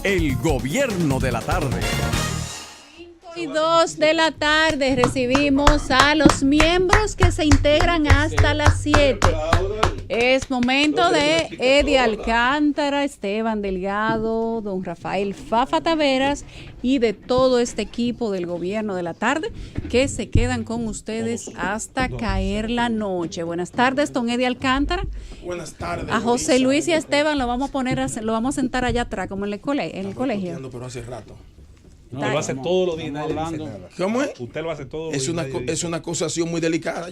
El gobierno de la tarde. 5:02 de la tarde recibimos a los miembros que se integran hasta las 7. Es momento de Eddie Alcántara, Esteban Delgado, don Rafael Fafa Taveras y de todo este equipo del gobierno de la tarde que se quedan con ustedes hasta caer la noche. Buenas tardes, don Eddie Alcántara. Buenas tardes. A José Luis y a Esteban lo vamos a sentar allá atrás, como en el colegio. Pero hace rato. No, lo hace todos los días. ¿Cómo es? Usted lo hace todos los días. Es una acusación muy delicada.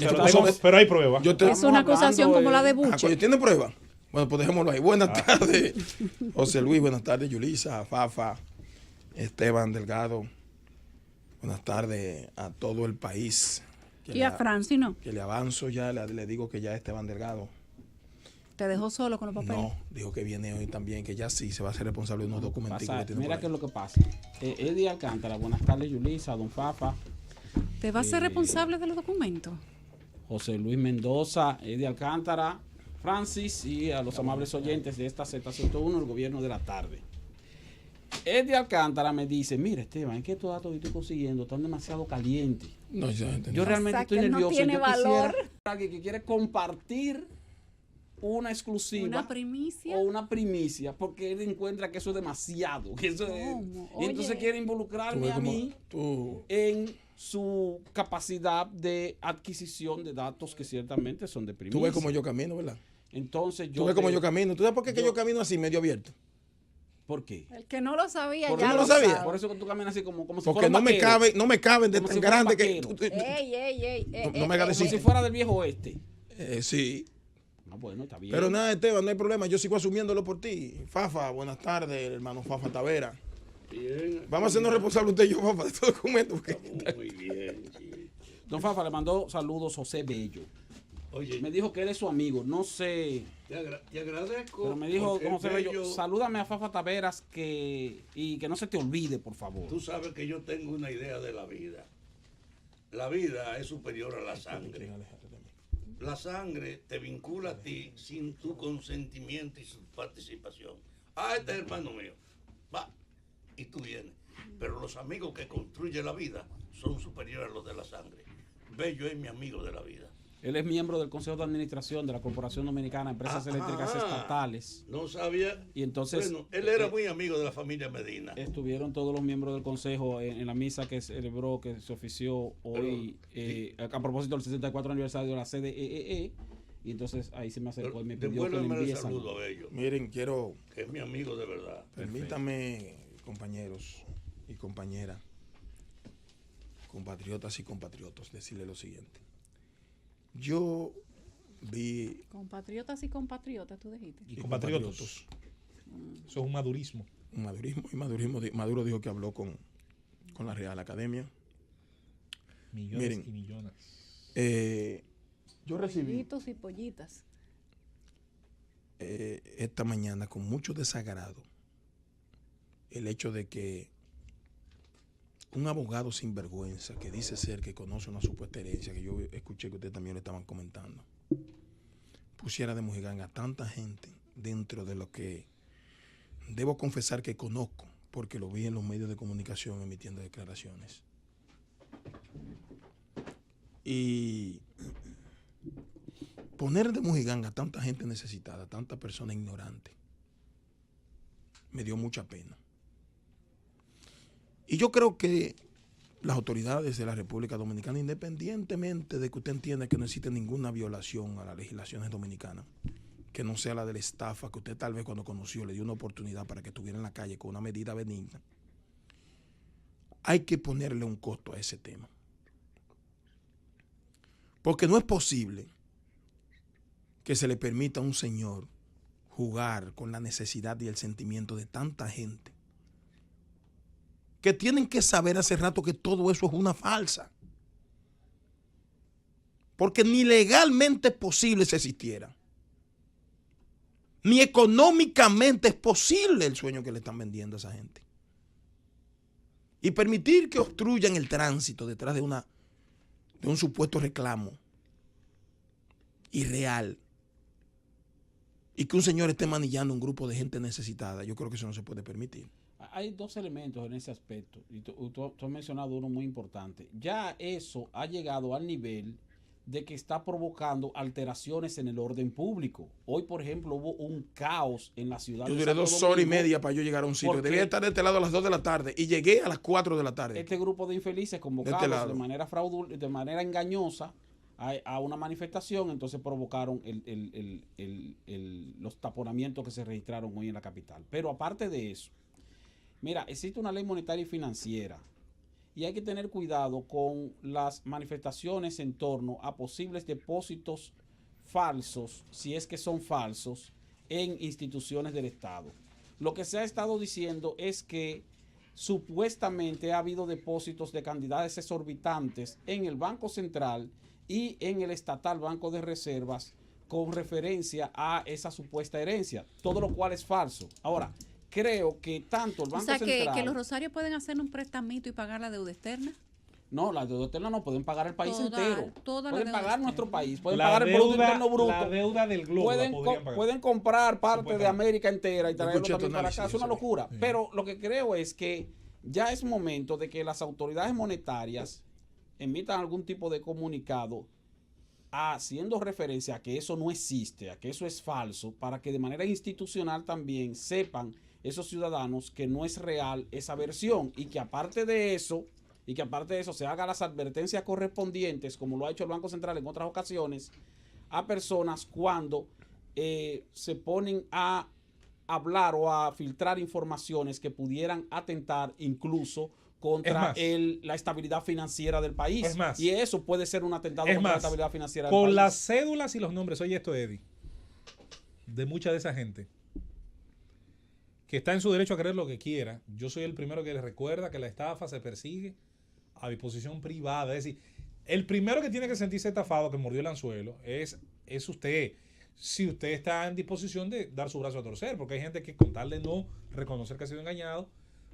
Pero hay pruebas. Es una acusación como la de Buche. ¿Tiene prueba? Bueno, pues dejémoslo ahí. Buenas tardes, José Luis. Buenas tardes, Yulisa, Fafa, Esteban Delgado. Buenas tardes a todo el país. Y a Franci, ¿no? Que le avanzo ya, le digo que ya Esteban Delgado. ¿Te dejó solo con los papeles? No, dijo que viene hoy tambitos, que ya sí se va a hacer responsable de unos documentos que tiene. Mira qué es lo que pasa. Eddie Alcántara, buenas tardes, Yulisa, don Fafa. ¿Te va a ser responsable de los documentos? José Luis Mendoza, Eddie Alcántara, Francis y a los amables oyentes de esta Z101, el gobierno de la tarde. Eddie Alcántara me dice, mira Esteban, es que estos datos que estoy consiguiendo están demasiado calientes. No, yo realmente estoy nervioso. No tiene valor. Alguien que quiere compartir una exclusiva, una primicia, porque él encuentra que eso es demasiado, que eso es, y entonces quiere involucrarme a mí en su capacidad de adquisición de datos que ciertamente son de primicia. Tú ves como yo camino, ¿verdad? Entonces tú ves como yo camino. ¿Tú sabes por qué yo camino así, medio abierto? ¿Por qué? El que no lo sabía ya no lo sabía. Por eso que tú caminas así como si porque fuera no me caben de tan grande que no me hagas decir como si fuera del viejo oeste. Sí. Bueno, está bien. Pero nada, Esteban, no hay problema. Yo sigo asumiéndolo por ti. Fafa, buenas tardes, hermano Fafa Tavera. Bien. Vamos a hacernos responsables usted y yo, Fafa, de estos documentos. Muy bien. Sí. Don Fafa le mandó saludos José Bello. Oye, me dijo que él es su amigo. No sé. Te agradezco. Pero me dijo, José Bello, salúdame a Fafa Taveras y que no se te olvide, por favor. Tú sabes que yo tengo una idea de la vida. La vida es superior a la sangre. La sangre te vincula a ti sin tu consentimiento y su participación. Este es hermano mío. Va. Y tú vienes. Pero los amigos que construyen la vida son superiores a los de la sangre. Bello es mi amigo de la vida. Él es miembro del Consejo de Administración de la Corporación Dominicana de Empresas Eléctricas Estatales. No sabía. Y entonces, bueno, él era muy amigo de la familia Medina. Estuvieron todos los miembros del Consejo en la misa que celebró, que se ofició hoy, a propósito del 64 aniversario de la CDEE. Y entonces ahí se me acercó y me pidió que le envíe saludo a ellos. Miren, quiero... Que es mi amigo de verdad. Permítame, compañeros y compañeras, compatriotas y compatriotas, decirle lo siguiente. Yo vi... Compatriotas y compatriotas, tú dijiste. Y compatriotas. Eso es un madurismo. Un madurismo. Y Maduro dijo que habló con la Real Academia. Millones y millones. Yo recibí... Pollitos y pollitas. Esta mañana con mucho desagrado el hecho de que un abogado sinvergüenza que dice ser que conoce una supuesta herencia, que yo escuché que ustedes también lo estaban comentando, pusiera de mojigán a tanta gente dentro de lo que debo confesar que conozco, porque lo vi en los medios de comunicación emitiendo declaraciones. Y poner de mojigán a tanta gente necesitada, a tanta persona ignorante, me dio mucha pena. Y yo creo que las autoridades de la República Dominicana, independientemente de que usted entienda que no existe ninguna violación a las legislaciones dominicanas, que no sea la de la estafa, que usted tal vez cuando conoció le dio una oportunidad para que estuviera en la calle con una medida benigna, hay que ponerle un costo a ese tema. Porque no es posible que se le permita a un señor jugar con la necesidad y el sentimiento de tanta gente que tienen que saber hace rato que todo eso es una falsa. Porque ni legalmente es posible si existiera, ni económicamente es posible el sueño que le están vendiendo a esa gente. Y permitir que obstruyan el tránsito detrás de un supuesto reclamo irreal y que un señor esté manillando un grupo de gente necesitada, yo creo que eso no se puede permitir. hay dos elementos en ese aspecto, y tú has mencionado uno muy importante. Ya eso ha llegado al nivel de que está provocando alteraciones en el orden público. Hoy, por ejemplo, hubo un caos en la ciudad. Yo duré 2 horas y media para yo llegar a un sitio. Debía estar de este lado a las 2 de la tarde y llegué a las 4 de la tarde. Este grupo de infelices convocados de manera de manera engañosa a una manifestación, entonces provocaron los taponamientos que se registraron hoy en la capital. Pero aparte de eso, mira, existe una ley monetaria y financiera y hay que tener cuidado con las manifestaciones en torno a posibles depósitos falsos, si es que son falsos, en instituciones del Estado. Lo que se ha estado diciendo es que supuestamente ha habido depósitos de cantidades exorbitantes en el Banco Central y en el estatal Banco de Reservas con referencia a esa supuesta herencia, todo lo cual es falso. Ahora, creo que tanto el Banco Central... que los rosarios pueden hacer un prestamito y pagar la deuda externa. No, la deuda externa no, pueden pagar el país entero. Pueden pagar nuestro país, pueden la pagar el Producto Interno Bruto. La deuda del globo pueden comprar parte de América entera y traerlo también para acá. Es una locura. Sí. Pero lo que creo es que ya es momento de que las autoridades monetarias emitan algún tipo de comunicado haciendo referencia a que eso no existe, a que eso es falso, para que de manera institucional también sepan esos ciudadanos que no es real esa versión y que aparte de eso se haga las advertencias correspondientes, como lo ha hecho el Banco Central en otras ocasiones, a personas cuando se ponen a hablar o a filtrar informaciones que pudieran atentar incluso contra la estabilidad financiera del país. Es más, y eso puede ser un atentado contra la estabilidad financiera del país. Con las cédulas y los nombres, oye esto, Eddie, de mucha de esa gente que está en su derecho a creer lo que quiera, yo soy el primero que les recuerda que la estafa se persigue a disposición privada. Es decir, el primero que tiene que sentirse estafado, que mordió el anzuelo, es usted. Si usted está en disposición de dar su brazo a torcer, porque hay gente que con tal de no reconocer que ha sido engañado,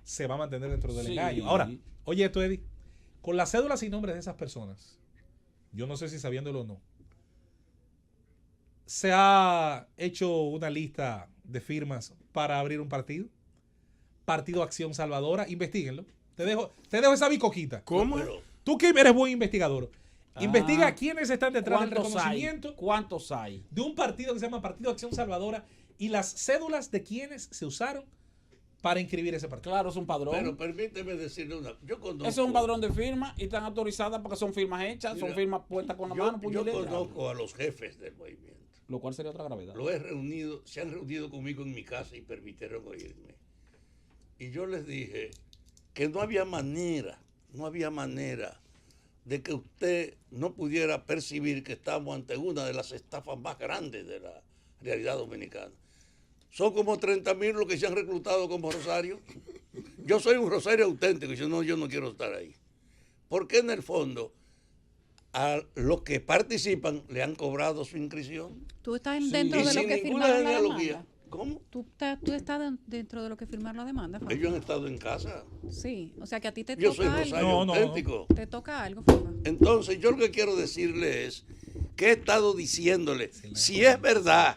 se va a mantener dentro del engaño. Ahora, oye esto, Eddie, con las cédulas y nombres de esas personas, yo no sé si sabiéndolo o no, se ha hecho una lista de firmas para abrir un Partido Acción Salvadora. Investíguenlo. Te dejo esa bicoquita. ¿Cómo? Tú que eres buen investigador. Investiga quiénes están detrás del reconocimiento. ¿Cuántos hay? De un partido que se llama Partido Acción Salvadora y las cédulas de quienes se usaron para inscribir ese partido. Claro, es un padrón. Pero permíteme decirle una. Yo conozco. Eso es un padrón de firmas y están autorizadas porque son firmas hechas, mira, son firmas puestas con la mano. Yo conozco a los jefes del movimiento. Lo cual sería otra gravedad. Se han reunido conmigo en mi casa y permitieron oírme. Y yo les dije que no había manera de que usted no pudiera percibir que estamos ante una de las estafas más grandes de la realidad dominicana. Son como 30,000 los que se han reclutado como Rosario. Yo soy un Rosario auténtico y yo no quiero estar ahí. Porque en el fondo a los que participan le han cobrado su inscripción. ¿Tú estás dentro de lo que firmaron la demanda? ¿Cómo? ¿Tú estás dentro de lo que firmaron la demanda, Fafa? Ellos han estado en casa. Sí, o sea que a ti te yo toca soy Rosario algo. auténtico. Te toca algo, Fafa. Entonces, yo lo que quiero decirle es que he estado diciéndole, si es verdad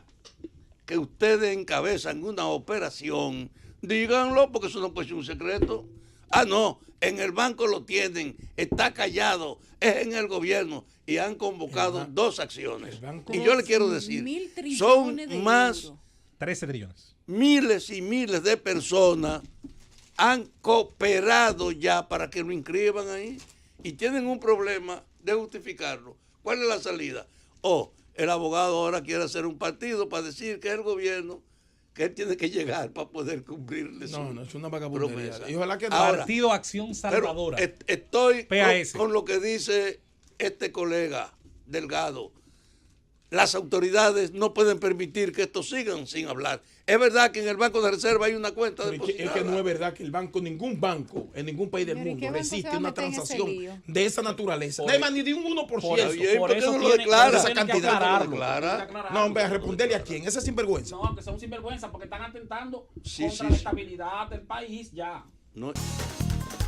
que ustedes encabezan una operación, díganlo, porque eso no puede ser un secreto. Ah, no, en el banco lo tienen, está callado, es en el gobierno y han convocado 2 acciones. Y yo le quiero decir, son más 13 trillones. Miles y miles de personas han cooperado ya para que lo inscriban ahí y tienen un problema de justificarlo. ¿Cuál es la salida? El abogado ahora quiere hacer un partido para decir que es el gobierno, que él tiene que llegar para poder cumplirle su No, es una vagabundería. promesa. Y ojalá que ahora, Partido Acción Salvadora. Estoy con lo que dice este colega Delgado. Las autoridades no pueden permitir que esto sigan sin hablar. Es verdad que en el Banco de Reserva hay una cuenta depositada. Es que no es verdad que ningún banco en ningún país del mundo resiste una transacción de esa naturaleza. No hay más ni de un 1%. ¿Por qué no lo declara? Esa cantidad no lo declara. No, hombre, a responderle a quién. Ese es sinvergüenza. No, que son sinvergüenza porque están atentando contra la estabilidad del país ya. No.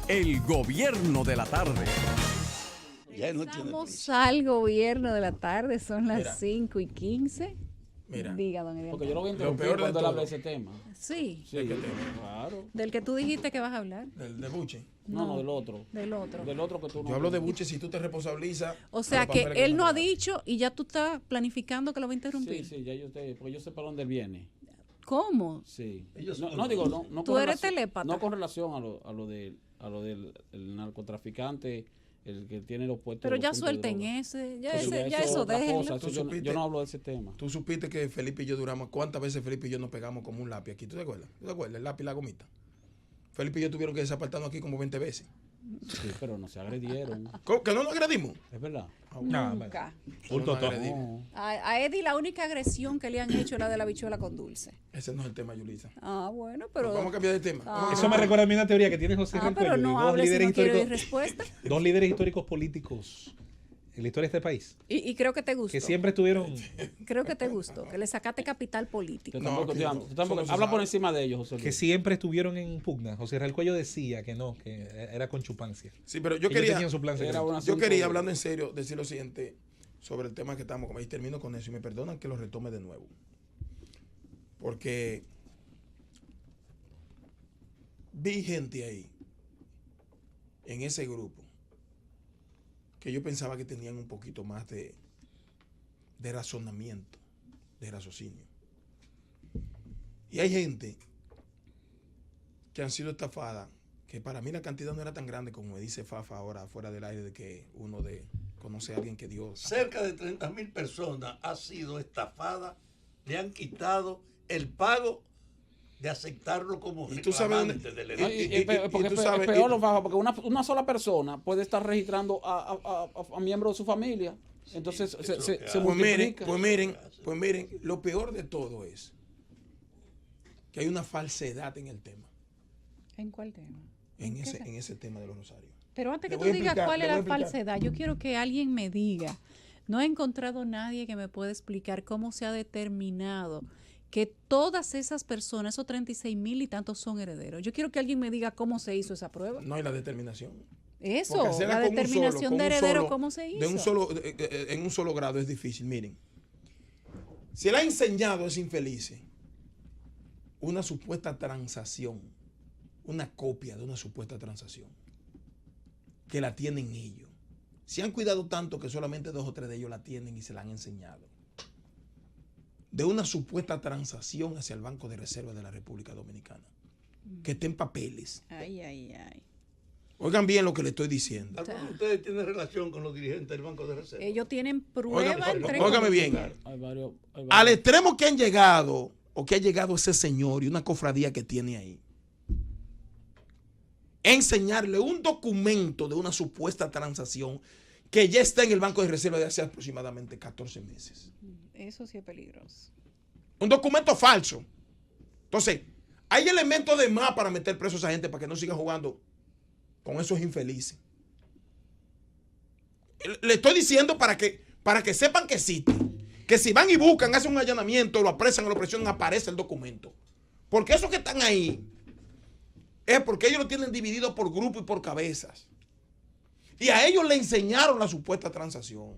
El gobierno de la tarde. Vamos al gobierno de la tarde, son las 5:15. Mira, diga, don Ediel. Porque yo lo voy a Lo interrumpir peor de cuando él todo. hable de ese tema. Sí, Sí, ¿De qué tema? claro. del que tú dijiste que vas a hablar. de Buche. No, del otro. Del otro. Del otro que tú no. Yo hablo de Buche si tú te responsabilizas. O sea a los que papeles él no ha mandaron. dicho y ya tú estás planificando que lo va a interrumpir. Sí, ya yo sé, porque yo sé para dónde él viene. ¿Cómo? Sí. Ellos No, son no digo, no Tú con eres relación- telépata. No con relación a lo del el narcotraficante, el que tiene los puestos. Pero los ya puntos de suelten droga. ese, ya, Porque ese, ya es eso, otra déjenlo. cosa, eso ¿Tú yo supiste? no hablo de ese tema. Tú supiste que Felipe y yo duramos. ¿Cuántas veces Felipe y yo nos pegamos como un lápiz aquí? ¿Tú te acuerdas? ¿Tú te acuerdas? El lápiz y la gomita. Felipe y yo tuvieron que desapartarnos aquí como 20 veces. Sí, pero no se agredieron. ¿Cómo? ¿Que no nos agredimos? Es verdad. Nunca. Un No nos totó. agredimos. No. A Eddie la única agresión que le han hecho es la de la bichuela con dulce. Ese no es el tema, Yulisa. Ah, bueno, pero... Vamos a cambiar de tema. Ah. Eso me recuerda a mí una teoría que tiene José Recuello, pero de no hables si no quiero oír respuesta. dos líderes históricos políticos en la historia de este país, Y creo que te gustó. que siempre estuvieron... Creo que te gustó, que le sacaste capital político. Tú No, tampoco, que tú no, tampoco- eso no se habla por sabe. encima de ellos, José que Luis. siempre estuvieron en pugna. José Real Cuello decía que no, que era con chupancia. Sí, pero yo Ellos quería, tenían su plan Era secreto. un yo asunto- quería, hablando en serio, decir lo siguiente sobre el tema que estamos con. Y termino con eso. Y me perdonan que lo retome de nuevo. Porque vi gente ahí, en ese grupo, que yo pensaba que tenían un poquito más de razonamiento, de raciocinio. Y hay gente que han sido estafadas, que para mí la cantidad no era tan grande como me dice Fafa ahora fuera del aire, de que uno conoce a alguien que Dios... Cerca de 30.000 personas han sido estafadas, le han quitado el pago de aceptarlo como Y tú sabes dónde- reclamante del No, error. porque tú es sabes- peor, lo bajo, porque una sola persona puede estar registrando a miembros de su familia. Entonces eso se es lo que hace. multiplica. Pues miren, lo peor de todo es que hay una falsedad en el tema, ¿En cuál tema? en qué ese tema de los rosarios. Pero antes que Le tú voy a digas explicar, cuál le es voy a la explicar. falsedad, yo quiero que alguien me diga. No he encontrado nadie que me pueda explicar cómo se ha determinado que todas esas personas, esos 36,000 y tantos, son herederos. Yo quiero que alguien me diga cómo se hizo esa prueba. No hay la determinación. Eso, Porque hacerla la con un determinación solo, con de un heredero, solo, ¿cómo se hizo? de un solo, en un solo grado es difícil. Miren, si él ha enseñado a ese infeliz una supuesta transacción, una copia de una supuesta transacción, que la tienen ellos, se han cuidado tanto que solamente 2 o 3 de ellos la tienen y se la han enseñado, de una supuesta transacción hacia el Banco de Reserva de la República Dominicana, que está en papeles. Ay, ay, ay. Oigan bien lo que le estoy diciendo. ¿Alguno de ustedes tiene relación con los dirigentes del Banco de Reserva? Ellos tienen prueba entre Óigame bien. Hay varios. Al extremo que han llegado, o que ha llegado ese señor y una cofradía que tiene ahí, enseñarle un documento de una supuesta transacción que ya está en el Banco de Reserva de hace aproximadamente 14 meses. Eso sí es peligroso. Un documento falso. Entonces, hay elementos de más para meter preso a esa gente para que no sigan jugando con esos infelices. Le estoy diciendo para que sepan que existe. Que si van y buscan, hacen un allanamiento, lo apresan o lo presionan, aparece el documento. Porque esos que están ahí es porque ellos lo tienen dividido por grupos y por cabezas. Y a ellos le enseñaron la supuesta transacción.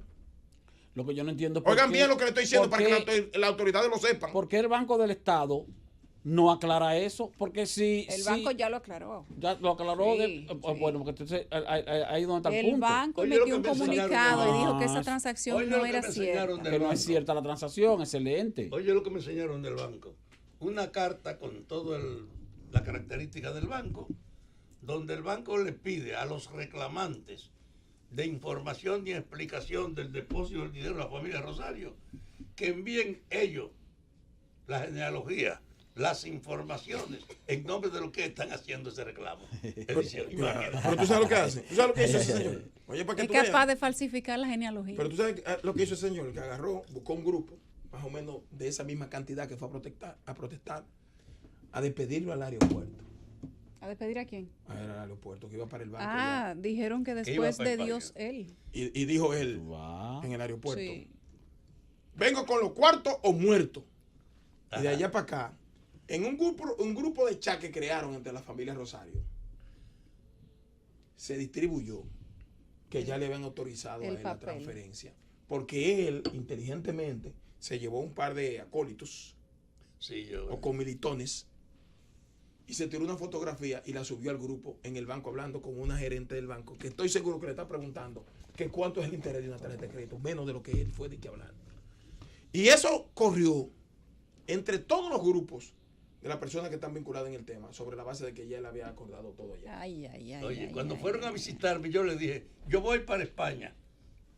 Lo que yo no entiendo. Oigan bien lo que le estoy diciendo para que las autoridades lo sepan. ¿Por qué el Banco del Estado no aclara eso? Porque si El si- banco ya lo aclaró. ya lo aclaró. Sí, sí. Bueno, porque entonces ahí es donde está el El punto. banco Oye, emitió lo un que me enseñaron comunicado de- y dijo que Ah, esa transacción oye, no lo que era me enseñaron cierta. del Que no es banco. cierta la transacción, excelente. Oye lo que me enseñaron del banco. Una carta con toda la característica del banco, donde el banco le pide a los reclamantes de información y explicación del depósito del dinero de la familia Rosario, que envíen ellos la genealogía, las informaciones en nombre de lo que están haciendo ese reclamo. Es decir, imagínate. Pero tú sabes lo que hace. ¿Tú sabes lo que hizo ese señor? Oye, para que Es tú capaz veas. de falsificar la genealogía. Pero tú sabes lo que hizo ese señor, que agarró, buscó un grupo, más o menos de esa misma cantidad que fue a protestar, a despedirlo al aeropuerto. ¿A despedir a quién? Al aeropuerto, que iba para el banco. Ah, dijeron que iba después para de el Dios país. él. Y dijo él Va. en el aeropuerto, Sí. vengo con los cuartos o muertos. Y de Ajá. allá para acá, en un grupo de chat que crearon entre la familia Rosario, se distribuyó que ya le habían autorizado a El él la papel. transferencia. Porque él, inteligentemente, se llevó un par de acólitos o comilitones y se tiró una fotografía y la subió al grupo en el banco hablando con una gerente del banco que estoy seguro que le está preguntando que cuánto es el interés de una tarjeta de crédito, menos de lo que él fue de que hablar. Y eso corrió entre todos los grupos de las personas que están vinculadas en el tema, sobre la base de que ya él había acordado todo ya. Oye, cuando fueron a visitarme, yo les dije, yo voy para España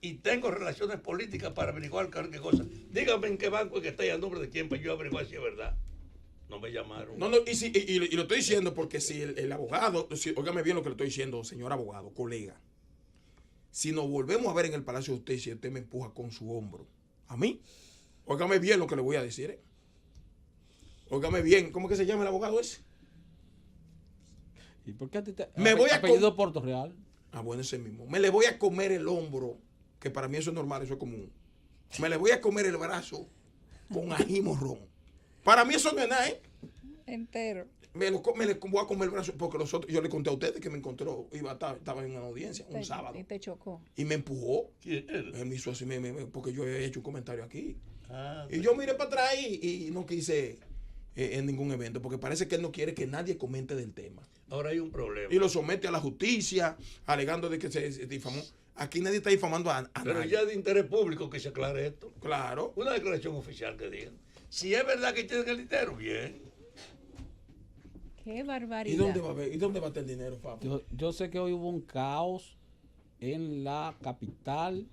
y tengo relaciones políticas para averiguar qué cosa. Díganme en qué banco es que está y a nombre de quién, para yo averiguar si es verdad. No me llamaron. No, y lo estoy diciendo porque si el abogado, óigame bien lo que le estoy diciendo, señor abogado, colega. Si nos volvemos a ver en el Palacio de Justicia, usted me empuja con su hombro. A mí, óigame bien lo que le voy a decir, Óigame bien, ¿cómo que se llama el abogado ese? ¿Y por qué me voy a apellido Puerto Real? Ah, bueno, ese mismo. Me le voy a comer el hombro, que para mí eso es normal, eso es común. Me le voy a comer el brazo con ají morrón. Para mí eso no es nada, Entero. Me le voy a comer el brazo, porque yo le conté a ustedes que me encontró, estaba en una audiencia un sábado. Y te chocó. Y me empujó. Él me hizo así, porque yo he hecho un comentario aquí. Y yo miré para atrás y no quise en ningún evento, porque parece que él no quiere que nadie comente del tema. Ahora hay un problema. Y lo somete a la justicia, alegando de que se difamó. Aquí nadie está difamando a Pero nadie. ya de interés público que se aclare esto. Claro. Una declaración oficial que digan. Si es verdad que tienen el dinero, bien. Qué barbaridad. ¿Y dónde va a estar el dinero, Fabio? Yo sé que hoy hubo un caos en la capital,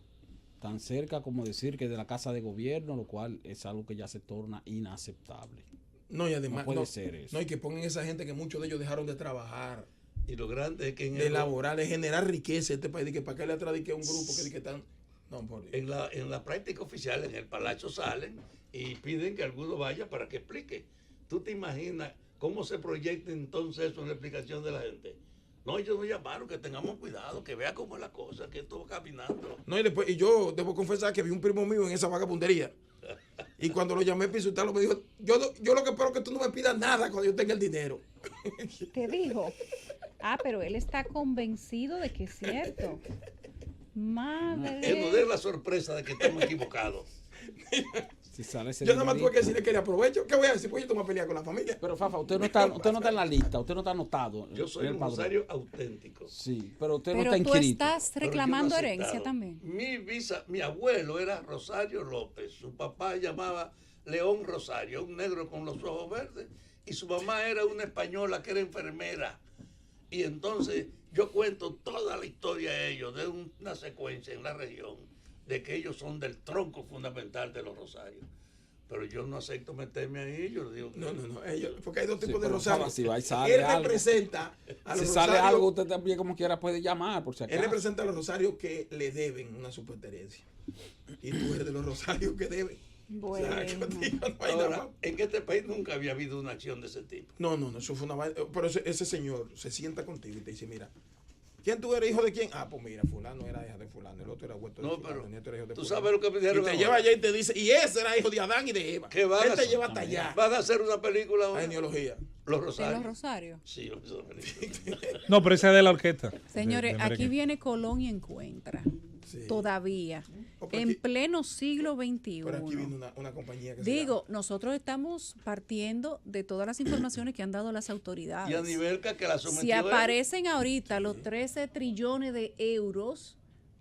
tan cerca como decir que de la Casa de Gobierno, lo cual es algo que ya se torna inaceptable. No, y además, no puede ser eso. No, y que pongan esa gente que muchos de ellos dejaron de trabajar, Y lo grande es que de laborar, de generar riqueza en este país, de que para qué le atradique a un grupo que están... No, por Dios. en la práctica oficial, en el Palacio salen y piden que alguno vaya para que explique. ¿Tú te imaginas cómo se proyecta entonces eso en la explicación de la gente? No, ellos nos llamaron, que tengamos cuidado, que vea cómo es la cosa, que esto va caminando. No, y yo debo confesar que vi un primo mío en esa vagabundería. Y cuando lo llamé para insultarlo, me dijo, yo lo que espero es que tú no me pidas nada cuando yo tenga el dinero. Te dijo. Pero él está convencido de que es cierto. Madre. Que nos dé la sorpresa de que estamos equivocados. Yo nada más tuve que decirle que le aprovecho. ¿Qué voy a decir? Pues yo tengo una pelea con la familia. Pero Fafa, usted no está en la lista, usted no está anotado. Yo soy un rosario auténtico. Sí, pero usted pero no está inscrito. Tú estás reclamando herencia también. Mi abuelo era Rosario López, su papá llamaba León Rosario, un negro con los ojos verdes, y su mamá era una española que era enfermera. Y entonces yo cuento toda la historia de ellos, de una secuencia en la región, de que ellos son del tronco fundamental de los rosarios. Pero yo no acepto meterme ahí, yo digo que... No, ellos, porque hay dos tipos de rosarios. Si va y sale él algo. Representa a los si rosarios. sale algo, usted también como quiera puede llamar, por si acaso. Él representa a los rosarios que le deben una superherencia. Y tú eres de los rosarios que deben. Bueno. O sea, ahora, en este país nunca había habido una acción de ese tipo. No, eso fue una vaina. Pero ese señor se sienta contigo y te dice, mira, ¿quién tú eres, hijo de quién? Pues mira, fulano era hijo de fulano, el otro era huerto de fulano, pero el nieto era hijo de tú fulano. sabes lo que me dijeron. Y te lleva allá y te dice, y ese era hijo de Adán y de Eva. ¿Qué van él te lleva hasta allá. ¿Van a hacer una película ahora? La genealogía. Los Rosarios. ¿De los Rosarios? Sí, una película. No, pero esa es de la orquesta. Señores, de aquí viene Colón y encuentra. Sí. Todavía. Pero En aquí- pleno siglo XXI. Pero aquí viene una compañía que se Digo, nosotros estamos partiendo de todas las informaciones que han dado las autoridades. Y a nivel que la sometió Si él. aparecen ahorita los 13 trillones de euros,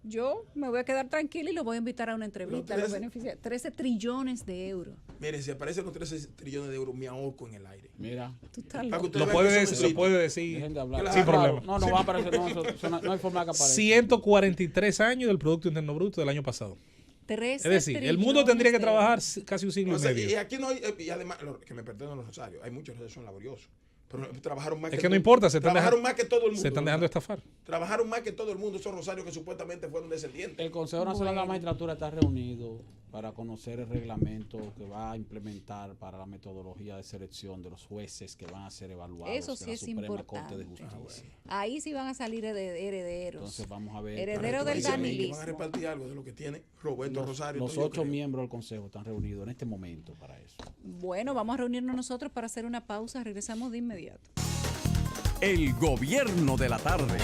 yo me voy a quedar tranquila y lo voy a invitar a una entrevista a los 13. beneficiarios. 13 trillones de euros. llama. Mire, si aparecen los 13 trillones de euros, me ahorco en el aire. Mira, Tú estás Para que loco. usted Lo vea puede que eso decir, existe. lo puede decir. dejen de hablar. Claro. Sin problema. No va a aparecer, no hay forma de que aparezca. 143 años del Producto Interno Bruto del año pasado. 13 Es decir, el mundo tendría que trabajar casi un siglo O y sea, y medio. aquí no hay, y además, que me perdonen los rosarios, hay muchos que son laboriosos. Pero trabajaron más Es que que no todo- importa, se están trabajaron dejando- más que todo el mundo. Se están dejando estafar. Trabajaron más que todo el mundo, esos rosarios que supuestamente fueron descendientes. El Consejo Nacional de la Magistratura está reunido para conocer el reglamento que va a implementar para la metodología de selección de los jueces que van a ser evaluados Eso sí de la es Suprema Corte de importante. Justicia. Ahí sí van a salir herederos. Entonces vamos a ver. Heredero Para que del dicen que danilismo. van a repartir algo de lo que tiene Roberto Rosario. Los todo yo 8 creo. miembros del Consejo están reunidos en este momento para eso. Bueno, vamos a reunirnos nosotros para hacer una pausa. Regresamos de inmediato. El gobierno de la tarde.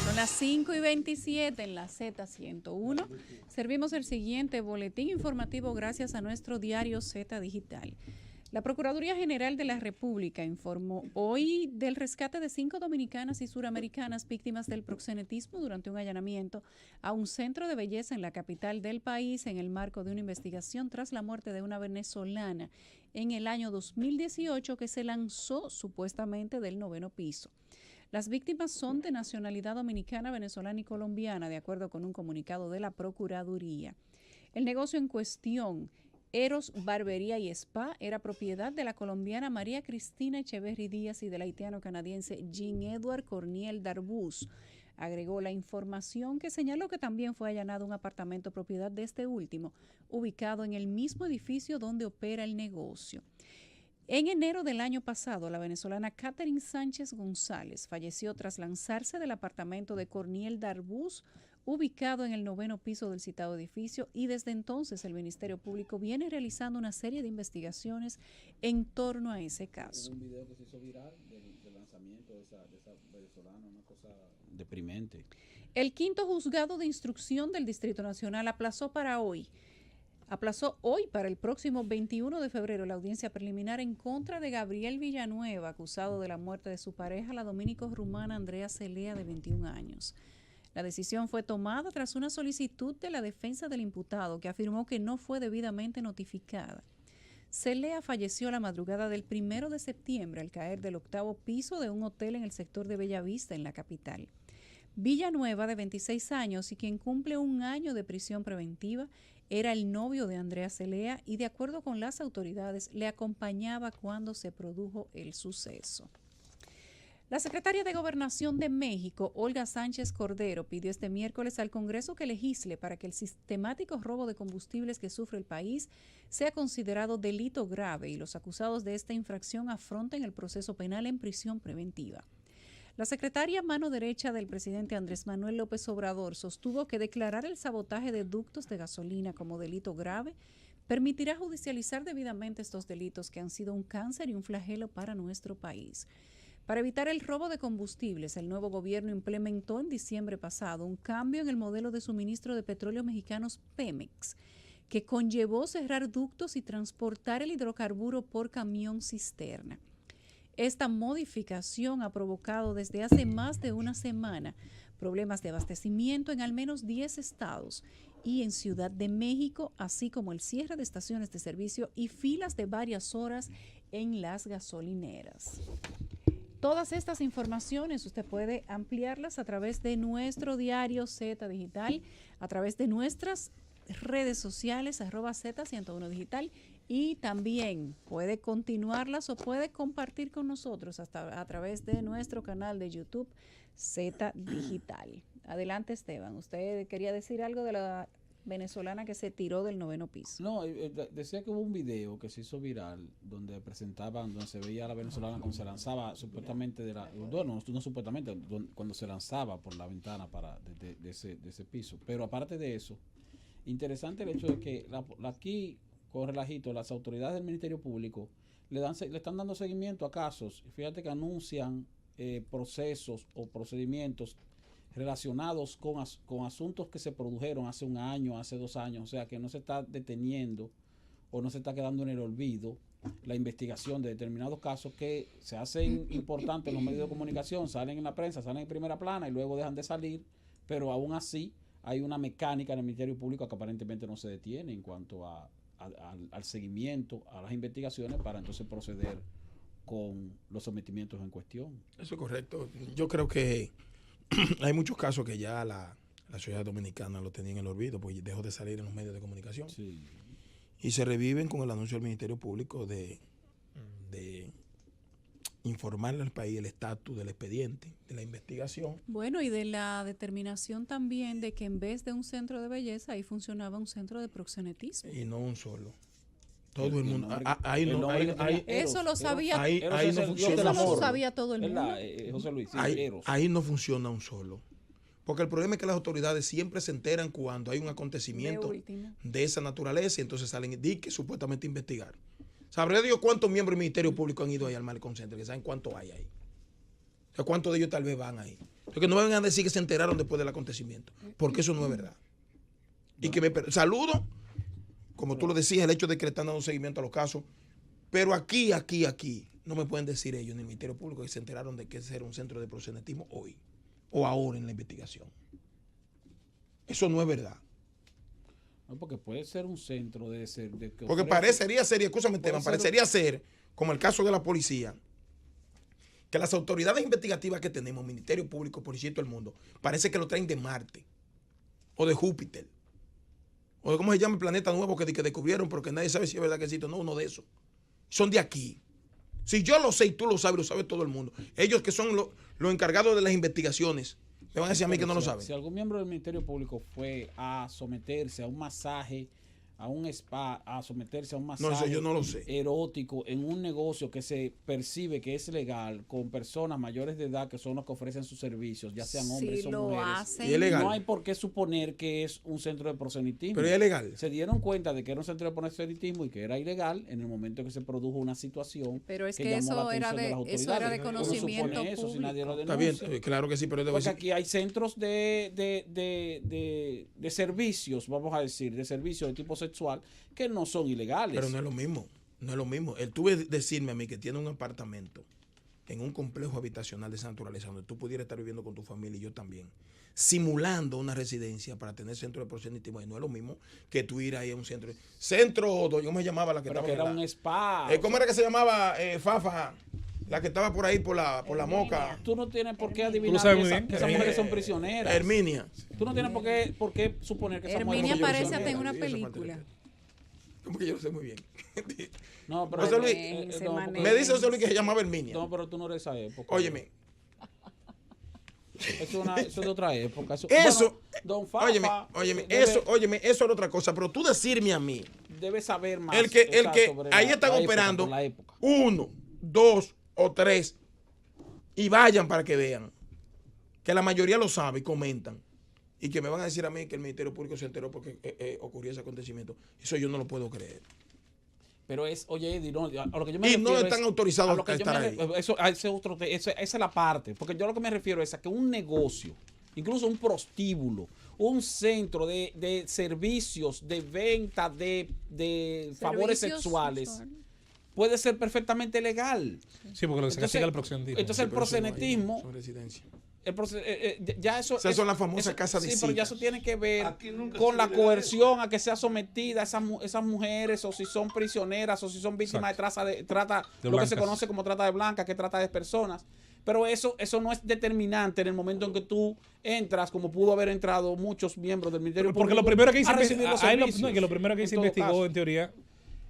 Son las 5:27 en la Z101. Servimos el siguiente boletín informativo gracias a nuestro diario Z Digital. La Procuraduría General de la República informó hoy del rescate de 5 dominicanas y suramericanas víctimas del proxenetismo durante un allanamiento a un centro de belleza en la capital del país en el marco de una investigación tras la muerte de una venezolana en el año 2018 que se lanzó supuestamente del 9º piso. Las víctimas son de nacionalidad dominicana, venezolana y colombiana, de acuerdo con un comunicado de la Procuraduría. El negocio en cuestión, Eros Barbería y Spa, era propiedad de la colombiana María Cristina Echeverry Díaz y del haitiano-canadiense Jean-Edouard Corniel Darbus. Agregó la información que señaló que también fue allanado un apartamento propiedad de este último, ubicado en el mismo edificio donde opera el negocio. En enero del año pasado, la venezolana Catherine Sánchez González falleció tras lanzarse del apartamento de Corniel Darbus, ubicado en el 9º piso del citado edificio, y desde entonces el Ministerio Público viene realizando una serie de investigaciones en torno a ese caso. Hubo un video que se hizo viral del lanzamiento de esa venezolana, una cosa deprimente. El 5º juzgado de instrucción del Distrito Nacional aplazó hoy para el próximo 21 de febrero la audiencia preliminar en contra de Gabriel Villanueva, acusado de la muerte de su pareja, la dominico-rumana Andrea Celea, de 21 años. La decisión fue tomada tras una solicitud de la defensa del imputado, que afirmó que no fue debidamente notificada. Celea falleció la madrugada del 1 de septiembre al caer del 8º piso de un hotel en el sector de Bellavista, en la capital. Villanueva, de 26 años y quien cumple un año de prisión preventiva, era el novio de Andrea Celea y, de acuerdo con las autoridades, le acompañaba cuando se produjo el suceso. La secretaria de Gobernación de México, Olga Sánchez Cordero, pidió este miércoles al Congreso que legisle para que el sistemático robo de combustibles que sufre el país sea considerado delito grave y los acusados de esta infracción afronten el proceso penal en prisión preventiva. La secretaria mano derecha del presidente Andrés Manuel López Obrador sostuvo que declarar el sabotaje de ductos de gasolina como delito grave permitirá judicializar debidamente estos delitos que han sido un cáncer y un flagelo para nuestro país. Para evitar el robo de combustibles, el nuevo gobierno implementó en diciembre pasado un cambio en el modelo de suministro de petróleos mexicanos Pemex, que conllevó cerrar ductos y transportar el hidrocarburo por camión cisterna. Esta modificación ha provocado desde hace más de una semana problemas de abastecimiento en al menos 10 estados y en Ciudad de México, así como el cierre de estaciones de servicio y filas de varias horas en las gasolineras. Todas estas informaciones usted puede ampliarlas a través de nuestro diario Z Digital, a través de nuestras redes sociales, @Z101 Digital, y también puede continuarlas o puede compartir con nosotros hasta a través de nuestro canal de YouTube Z Digital. Adelante, Esteban. ¿Usted quería decir algo de la venezolana que se tiró del 9º piso? No, decía que hubo un video que se hizo viral donde se veía a la venezolana cuando se lanzaba supuestamente cuando se lanzaba por la ventana de ese piso. Pero aparte de eso, interesante el hecho de que aquí, con relajito, las autoridades del Ministerio Público le están dando seguimiento a casos. Fíjate que anuncian procesos o procedimientos relacionados con asuntos que se produjeron hace un año, hace 2 años, o sea que no se está deteniendo o no se está quedando en el olvido la investigación de determinados casos que se hacen importantes en los medios de comunicación, salen en la prensa, salen en primera plana y luego dejan de salir, pero aún así hay una mecánica en el Ministerio Público que aparentemente no se detiene en cuanto al seguimiento, a las investigaciones para entonces proceder con los sometimientos en cuestión. Eso es correcto. Yo creo que hay muchos casos que ya la sociedad dominicana lo tenía en el olvido, pues dejó de salir en los medios de comunicación. Sí. Y se reviven con el anuncio del Ministerio Público de informarle al país el estatus del expediente, de la investigación. Bueno, y de la determinación también de que en vez de un centro de belleza, ahí funcionaba un centro de proxenetismo. Y no un solo. Todo el mundo. Eso lo sabía. Eso lo sabía todo el mundo. José Luis, ahí no funciona un solo. Porque el problema es que las autoridades siempre se enteran cuando hay un acontecimiento de esa naturaleza y entonces salen y que supuestamente investigar. ¿Sabré Dios cuántos miembros del Ministerio Público han ido ahí al Malecón Center? Que saben cuánto hay ahí. O sea, ¿cuántos de ellos tal vez van ahí? Porque no me vengan a decir que se enteraron después del acontecimiento, porque eso no es verdad. Y que saludo, como tú lo decías, el hecho de que le están dando seguimiento a los casos, pero aquí, no me pueden decir ellos en el Ministerio Público que se enteraron de que ese era un centro de proxenetismo hoy, o ahora en la investigación. Eso no es verdad. No, porque puede ser un centro de porque parecería ser, escúchame, Esteban, parecería ser, como el caso de la policía, que las autoridades investigativas que tenemos, Ministerio Público, Policía y todo el mundo, parece que lo traen de Marte o de Júpiter o de cómo se llama el planeta nuevo que descubrieron, pero que nadie sabe si es verdad que existe. No, uno de esos. Son de aquí. Si yo lo sé y tú lo sabes, lo sabe todo el mundo. Ellos que son los encargados de las investigaciones, me van a decir a mí que no lo saben. Si algún miembro del Ministerio Público fue a someterse a un masaje, a un spa, a someterse a un masaje no, eso yo no lo sé. erótico en un negocio que se percibe que es legal con personas mayores de edad que son los que ofrecen sus servicios, ya sean hombres o mujeres, y es legal. No hay por qué suponer que es un centro de proselitismo. Pero es legal. Se dieron cuenta de que era un centro de proselitismo y que era ilegal en el momento que se produjo una situación. Pero es que eso era de conocimiento público. Eso si nadie lo denuncia. Está bien, claro que sí, pero porque aquí hay centros de servicios, vamos a decir, de servicios de tipo sexual que no son ilegales. Pero no es lo mismo, no es lo mismo. Él tuve decirme a mí que tiene un apartamento en un complejo habitacional de esa naturaleza donde tú pudieras estar viviendo con tu familia y yo también, simulando una residencia para tener centro de proselitismo. Y no es lo mismo que tú ir ahí a un centro. ¿Cómo se llamaba la que pero estaba? Que era un spa. ¿Cómo era que se llamaba? Fafa. La que estaba por ahí por la Moca. Tú no tienes por qué adivinar que esas mujeres son prisioneras. Herminia. Tú no tienes por qué suponer que esas mujeres son prisioneras. Herminia parece hasta en una película. Como que yo lo sé muy bien. No, pero José Luis, me dice José Luis que se llamaba Herminia. No, pero tú no eres de esa época. Óyeme. Eso es de otra época. Eso, bueno, don Fafa, óyeme, eso era otra cosa. Pero tú decirme a mí. Debe saber más. El que ahí están operando 1, 2 o 3 y vayan para que vean. Que la mayoría lo sabe y comentan. Y que me van a decir a mí que el Ministerio Público se enteró porque ocurrió ese acontecimiento. Eso yo no lo puedo creer. Pero oye, Eddie, no, a lo que yo me y refiero no están autorizados a estar ahí. Esa es la parte. Porque yo a lo que me refiero es a que un negocio, incluso un prostíbulo, un centro de servicios, de venta de favores sexuales, puede ser perfectamente legal. Sí, porque lo que se castiga el proxenetismo. Entonces el proxenetismo... ya eso esas son las famosas casas de citas. Sí, pero ya eso tiene que ver con la coerción a que sea sometida esas mujeres, o si son prisioneras, o si son víctimas de trata lo que se conoce como trata de blancas, que trata de personas. Pero eso no es determinante en el momento en que tú entras, como pudo haber entrado muchos miembros del Ministerio Público. Porque lo primero que lo primero que se investigó, en teoría,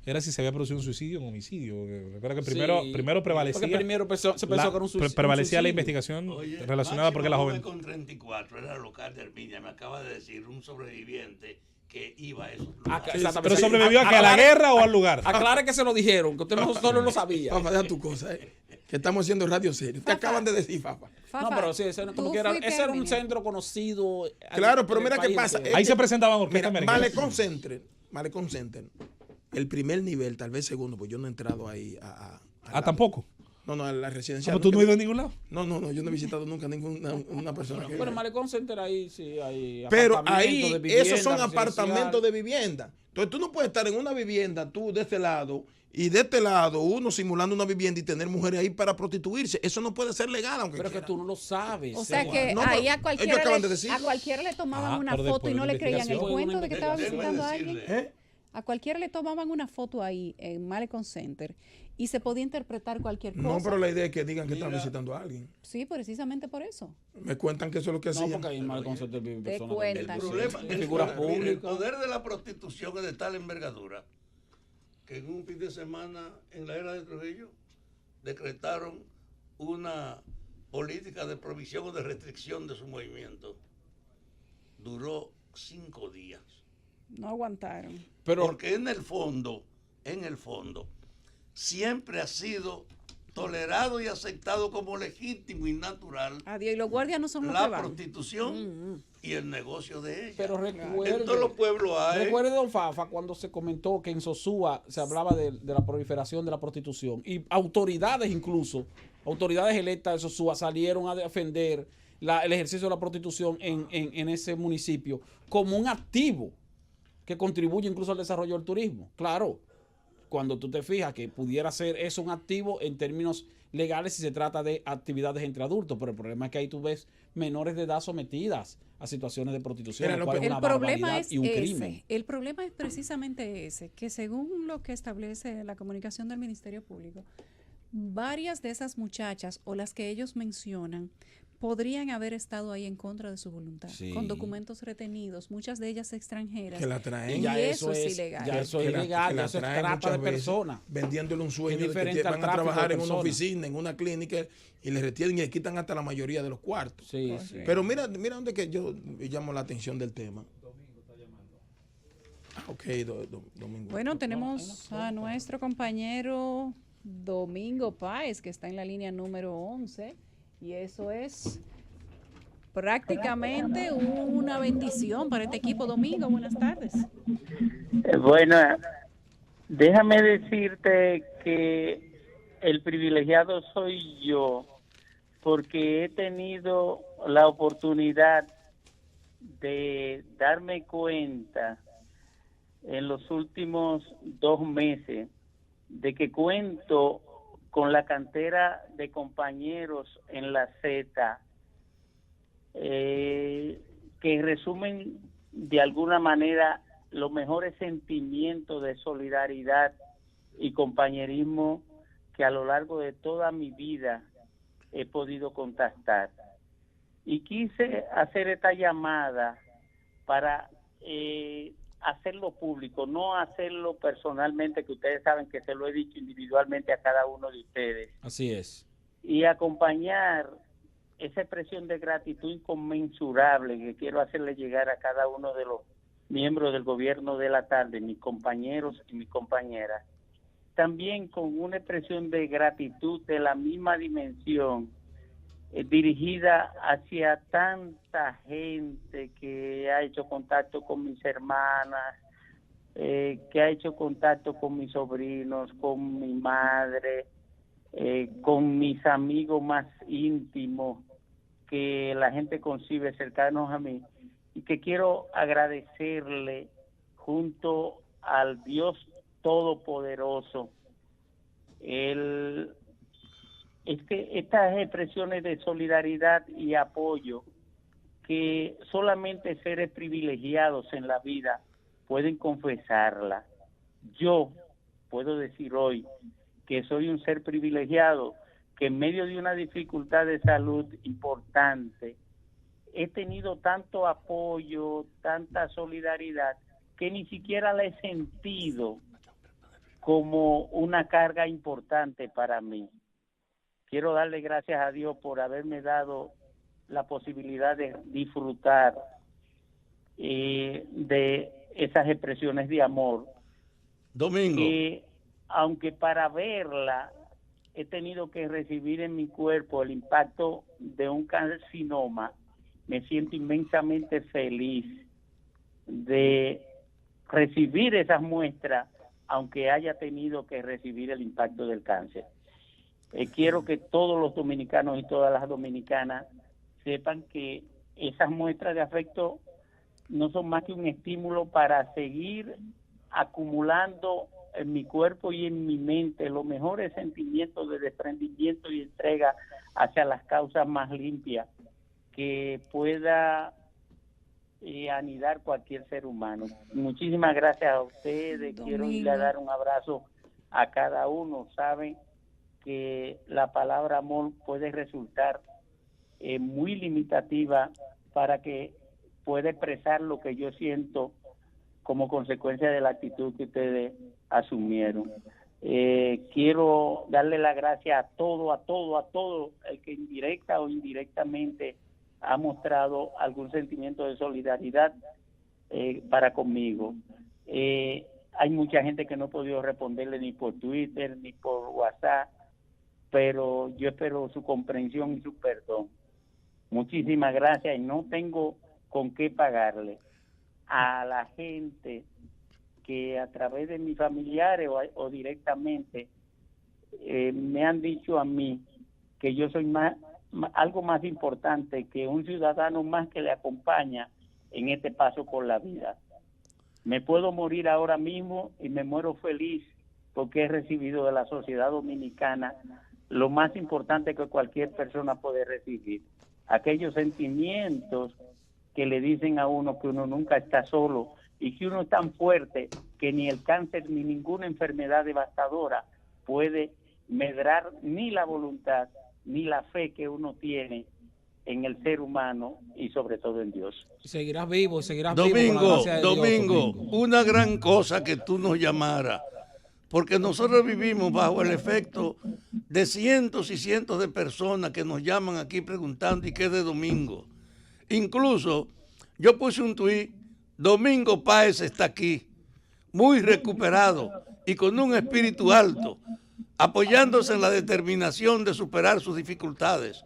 era si se había producido un suicidio o un homicidio. Recuerda que primero prevalecía. Porque primero se pensó que era un suicidio. Prevalecía la investigación relacionada porque la joven. Con 34 era local de Herminia. Me acaba de decir un sobreviviente que iba a eso. Pero sobrevivió a la guerra o al lugar. Aclare que se lo dijeron, que usted no solo lo sabía. Fafa, deja tu cosa, que estamos haciendo radio serio. Te acaban de decir, Fafa. No, pero sí, ese era un centro conocido. Claro, pero mira qué pasa. Ahí se presentaban orquestas americanas. Malecón Center. El primer nivel, tal vez segundo, pues yo no he entrado ahí tampoco. No, a la residencia. ¿Pero tú no has ido a ningún lado? No, yo no he visitado nunca ninguna persona. Bueno, Malecón Center ahí sí hay. Pero ahí, esos son apartamentos de vivienda. Entonces tú no puedes estar en una vivienda, tú de este lado, y de este lado, uno simulando una vivienda y tener mujeres ahí para prostituirse. Eso no puede ser legal, aunque pero quiera. Que tú no lo sabes. O sea que ahí a cualquiera le tomaban una foto y no le creían el cuento de que estaba visitando a alguien. A cualquiera le tomaban una foto ahí en Malecón Center y se podía interpretar cualquier cosa. No, pero la idea es que digan que están visitando a alguien. Sí, precisamente por eso. Me cuentan que eso es lo que hacían. No, porque ahí en Malecón Center viven personas. El problema el poder de la prostitución es de tal envergadura que en un fin de semana en la era de Trujillo decretaron una política de provisión o de restricción de su movimiento. Duró 5 días. No aguantaron. Porque en el fondo, siempre ha sido tolerado y aceptado como legítimo y natural. Y los guardias no son la prostitución y el negocio de ella. Pero recuerde, en todos los pueblos hay. Recuerde, don Fafa, cuando se comentó que en Sosúa se hablaba de la proliferación de la prostitución y autoridades incluso autoridades electas de Sosúa salieron a defender el ejercicio de la prostitución en ese municipio como un activo que contribuye incluso al desarrollo del turismo. Claro, cuando tú te fijas que pudiera ser eso un activo en términos legales si se trata de actividades entre adultos, pero el problema es que ahí tú ves menores de edad sometidas a situaciones de prostitución, lo cual es una barbaridad y un crimen. El problema es precisamente ese, que según lo que establece la comunicación del Ministerio Público, varias de esas muchachas o las que ellos mencionan podrían haber estado ahí en contra de su voluntad, con documentos retenidos, muchas de ellas extranjeras. Que la traen. Y ya eso es ilegal. Ya eso es ilegal, ya eso es trata de personas. Vendiéndole un sueño de que van a trabajar en una oficina, en una clínica, y les retienen y les quitan hasta la mayoría de los cuartos. Sí, sí. Pero mira donde que yo llamo la atención del tema. Domingo está llamando. Ok, Domingo. Bueno, tenemos a nuestro compañero Domingo Páez, que está en la línea número 11. Y eso es prácticamente una bendición para este equipo. Domingo, buenas tardes. Bueno, déjame decirte que el privilegiado soy yo, porque he tenido la oportunidad de darme cuenta en los últimos 2 meses de que cuento con la cantera de compañeros en la Z, que resumen de alguna manera los mejores sentimientos de solidaridad y compañerismo que a lo largo de toda mi vida he podido contactar. Y quise hacer esta llamada para hacerlo público, no hacerlo personalmente, que ustedes saben que se lo he dicho individualmente a cada uno de ustedes. Así es. Y acompañar esa expresión de gratitud inconmensurable que quiero hacerle llegar a cada uno de los miembros del gobierno de la tarde, mis compañeros y mis compañeras. También con una expresión de gratitud de la misma dimensión, dirigida hacia tanta gente que ha hecho contacto con mis hermanas, que ha hecho contacto con mis sobrinos, con mi madre, con mis amigos más íntimos que la gente concibe cercanos a mí, y que quiero agradecerle junto al Dios Todopoderoso estas expresiones de solidaridad y apoyo que solamente seres privilegiados en la vida pueden confesarla. Yo puedo decir hoy que soy un ser privilegiado, que en medio de una dificultad de salud importante he tenido tanto apoyo, tanta solidaridad, que ni siquiera la he sentido como una carga importante para mí. Quiero darle gracias a Dios por haberme dado la posibilidad de disfrutar de esas expresiones de amor. Domingo. Aunque para verla he tenido que recibir en mi cuerpo el impacto de un carcinoma, me siento inmensamente feliz de recibir esas muestras, aunque haya tenido que recibir el impacto del cáncer. Quiero que todos los dominicanos y todas las dominicanas sepan que esas muestras de afecto no son más que un estímulo para seguir acumulando en mi cuerpo y en mi mente los mejores sentimientos de desprendimiento y entrega hacia las causas más limpias que pueda anidar cualquier ser humano. Muchísimas gracias a ustedes. Domingo. Quiero ir a dar un abrazo a cada uno. Saben que la palabra amor puede resultar muy limitativa para que pueda expresar lo que yo siento como consecuencia de la actitud que ustedes asumieron. Quiero darle la gracia a todo el que directa o indirectamente ha mostrado algún sentimiento de solidaridad para conmigo. Hay mucha gente que no he podido responderle ni por Twitter ni por WhatsApp, pero yo espero su comprensión y su perdón. Muchísimas gracias, y no tengo con qué pagarle a la gente que a través de mis familiares o directamente me han dicho a mí que yo soy algo más importante que un ciudadano más que le acompaña en este paso por la vida. Me puedo morir ahora mismo y me muero feliz porque he recibido de la sociedad dominicana lo más importante que cualquier persona puede recibir. Aquellos sentimientos que le dicen a uno que uno nunca está solo y que uno es tan fuerte que ni el cáncer ni ninguna enfermedad devastadora puede medrar ni la voluntad ni la fe que uno tiene en el ser humano y sobre todo en Dios. Seguirás vivo, seguirás Domingo, vivo. Con la gracia de Dios, Domingo, una gran cosa que tú nos llamaras, porque nosotros vivimos bajo el efecto de cientos y cientos de personas que nos llaman aquí preguntando ¿y qué de Domingo? Incluso yo puse un tuit, Domingo Páez está aquí, muy recuperado y con un espíritu alto, apoyándose en la determinación de superar sus dificultades.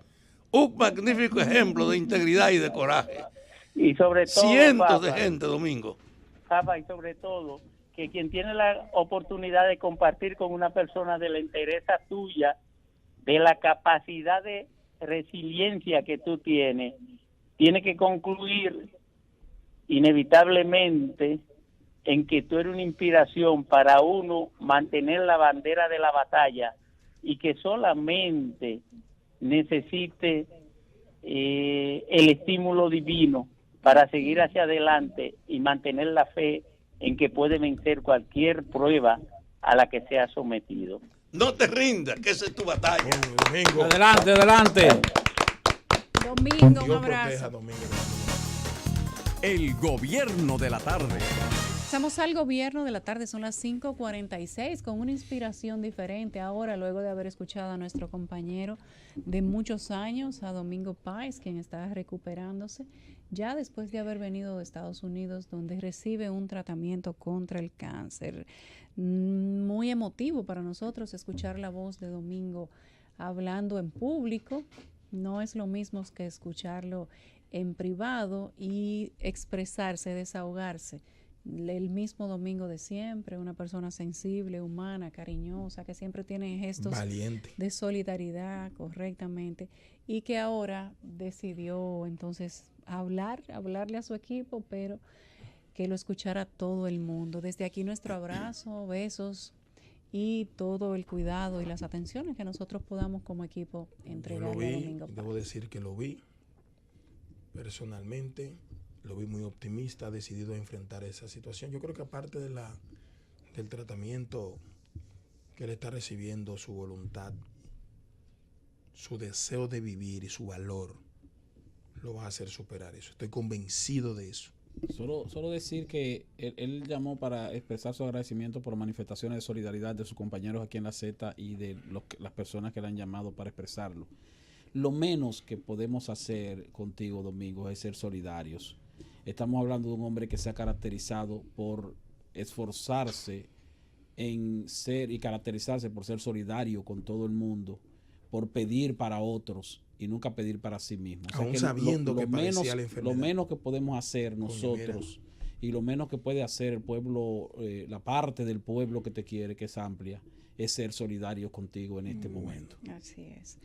Un magnífico ejemplo de integridad y de coraje. Y sobre todo, cientos de gente, Domingo. Y sobre todo, que quien tiene la oportunidad de compartir con una persona de la entereza tuya, de la capacidad de resiliencia que tú tienes, tiene que concluir inevitablemente en que tú eres una inspiración para uno mantener la bandera de la batalla y que solamente necesite el estímulo divino para seguir hacia adelante y mantener la fe en que puede vencer cualquier prueba a la que sea sometido. No te rindas, que esa es tu batalla. Domingo. Adelante, adelante. Domingo, un Dios abrazo. proteja a Domingo. El gobierno de la tarde. Estamos al gobierno de la tarde, son las 5:46, con una inspiración diferente ahora, luego de haber escuchado a nuestro compañero de muchos años, a Domingo Páez, quien está recuperándose, ya después de haber venido de Estados Unidos, donde recibe un tratamiento contra el cáncer. Muy emotivo para nosotros escuchar la voz de Domingo hablando en público, no es lo mismo que escucharlo en privado y expresarse, desahogarse. El mismo Domingo de siempre, una persona sensible, humana, cariñosa, que siempre tiene gestos valiente de solidaridad correctamente y que ahora decidió entonces hablarle a su equipo, pero que lo escuchara todo el mundo. Desde aquí nuestro abrazo, besos y todo el cuidado y las atenciones que nosotros podamos como equipo entregarle a Domingo Páez. Debo decir que lo vi personalmente. Lo vi muy optimista, decidido a enfrentar esa situación. Yo creo que aparte del tratamiento que él está recibiendo, su voluntad, su deseo de vivir y su valor, lo va a hacer superar eso. Estoy convencido de eso. Solo decir que él llamó para expresar su agradecimiento por manifestaciones de solidaridad de sus compañeros aquí en la Z y de las personas que le han llamado para expresarlo. Lo menos que podemos hacer contigo, Domingo, es ser solidarios. Estamos hablando de un hombre que se ha caracterizado por esforzarse en ser y caracterizarse por ser solidario con todo el mundo, por pedir para otros y nunca pedir para sí mismo. O sea, aún que sabiendo que padecía la enfermedad. Lo menos que podemos hacer nosotros y lo menos que puede hacer el pueblo, la parte del pueblo que te quiere, que es amplia, es ser solidario contigo en este momento. Así es.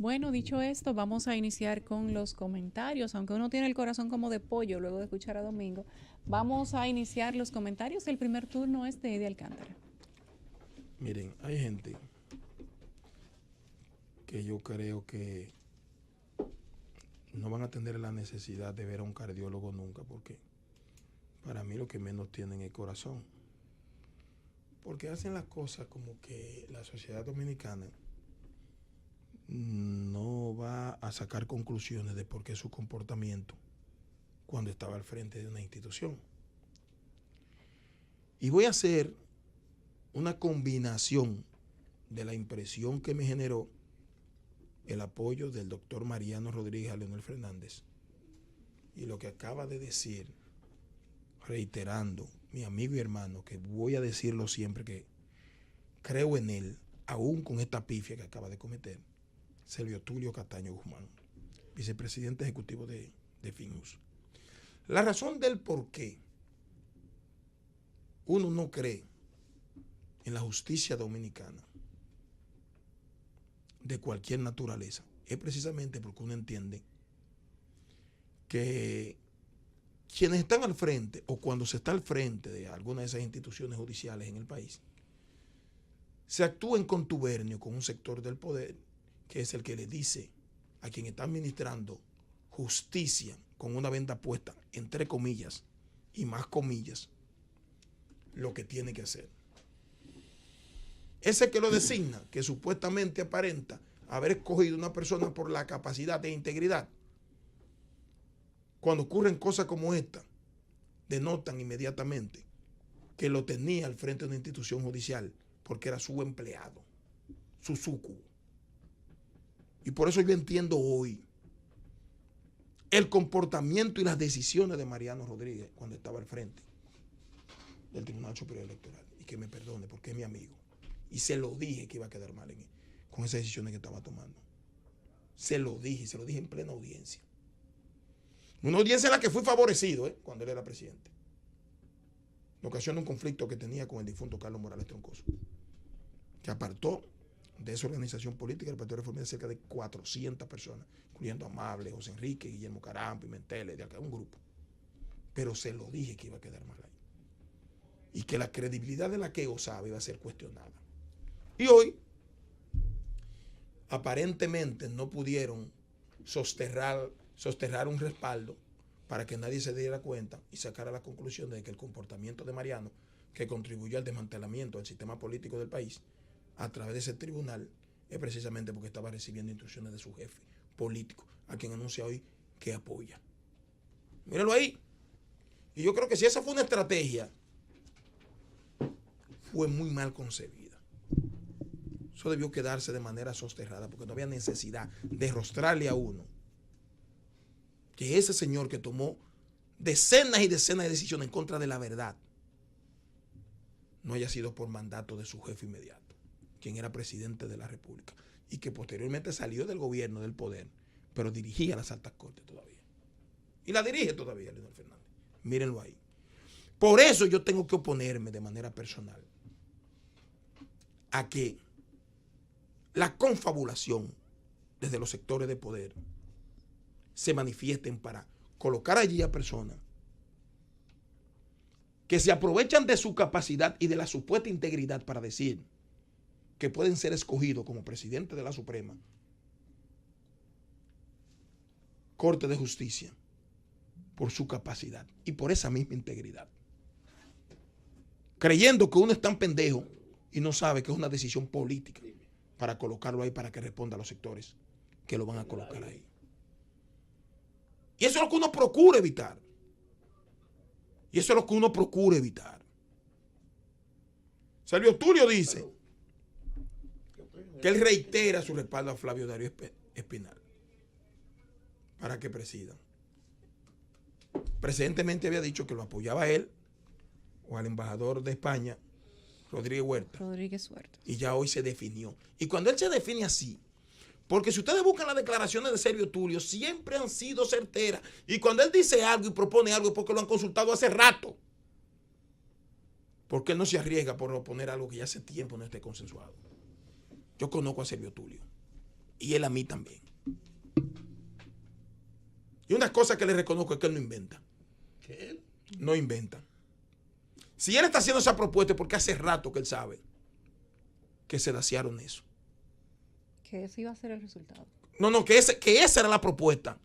Bueno, dicho esto, vamos a iniciar con los comentarios. Aunque uno tiene el corazón como de pollo luego de escuchar a Domingo, vamos a iniciar los comentarios. El primer turno es de Eddie Alcántara. Miren, hay gente que yo creo que no van a tener la necesidad de ver a un cardiólogo nunca, porque para mí lo que menos tienen es corazón. Porque hacen las cosas como que la sociedad dominicana no va a sacar conclusiones de por qué su comportamiento cuando estaba al frente de una institución. Y voy a hacer una combinación de la impresión que me generó el apoyo del doctor Mariano Rodríguez a Leonel Fernández y lo que acaba de decir, reiterando mi amigo y hermano, que voy a decirlo siempre, que creo en él, aún con esta pifia que acaba de cometer, Servio Tulio Cataño Guzmán, vicepresidente ejecutivo de FINUS. La razón del por qué uno no cree en la justicia dominicana de cualquier naturaleza, es precisamente porque uno entiende que quienes están al frente o cuando se está al frente de alguna de esas instituciones judiciales en el país, se actúa en contubernio con un sector del poder que es el que le dice a quien está administrando justicia con una venda puesta, entre comillas y más comillas, lo que tiene que hacer. Ese que lo designa, que supuestamente aparenta haber escogido una persona por la capacidad e integridad, cuando ocurren cosas como esta, denotan inmediatamente que lo tenía al frente de una institución judicial porque era su empleado, su súcubo. Y por eso yo entiendo hoy el comportamiento y las decisiones de Mariano Rodríguez cuando estaba al frente del Tribunal Superior Electoral. Y que me perdone porque es mi amigo. Y se lo dije que iba a quedar mal con esas decisiones que estaba tomando. Se lo dije en plena audiencia. Una audiencia en la que fui favorecido cuando él era presidente. En ocasión de un conflicto que tenía con el difunto Carlos Morales Troncoso, que apartó de esa organización política del Partido Reformista cerca de 400 personas, incluyendo Amable, José Enrique, Guillermo Caram, Pimentel, un grupo. Pero se lo dije que iba a quedar mal ahí. Y que la credibilidad de la que gozaba iba a ser cuestionada. Y hoy, aparentemente no pudieron sosterrar un respaldo para que nadie se diera cuenta y sacara la conclusión de que el comportamiento de Mariano, que contribuyó al desmantelamiento del sistema político del país a través de ese tribunal, es precisamente porque estaba recibiendo instrucciones de su jefe político, a quien anuncia hoy que apoya. Mírenlo ahí. Y yo creo que si esa fue una estrategia, fue muy mal concebida. Eso debió quedarse de manera sosterrada porque no había necesidad de rostrarle a uno que ese señor que tomó decenas y decenas de decisiones en contra de la verdad no haya sido por mandato de su jefe inmediato, quien era presidente de la República y que posteriormente salió del gobierno, del poder, pero dirigía las altas cortes todavía. Y la dirige todavía Leonel Fernández. Mírenlo ahí. Por eso yo tengo que oponerme de manera personal a que la confabulación desde los sectores de poder se manifiesten para colocar allí a personas que se aprovechan de su capacidad y de la supuesta integridad para decir que pueden ser escogidos como presidente de la Suprema Corte de Justicia por su capacidad y por esa misma integridad, creyendo que uno es tan pendejo y no sabe que es una decisión política para colocarlo ahí para que responda a los sectores que lo van a colocar ahí. Y eso es lo que uno procura evitar. Servio Tulio dice que él reitera su respaldo a Flavio Darío Espinal para que presida. Precedentemente había dicho que lo apoyaba a él o al embajador de España, Rodríguez Huerta. Y ya hoy se definió. Y cuando él se define así, porque si ustedes buscan las declaraciones de Servio Tulio, siempre han sido certeras. Y cuando él dice algo y propone algo es porque lo han consultado hace rato. Porque él no se arriesga por oponer algo que ya hace tiempo no esté consensuado. Yo conozco a Servio Tulio. Y él a mí también. Y una cosa que le reconozco es que él no inventa. ¿Qué? No inventa. Si él está haciendo esa propuesta es porque hace rato que él sabe que se daciaron eso. Que ese iba a ser el resultado. No, que esa era la propuesta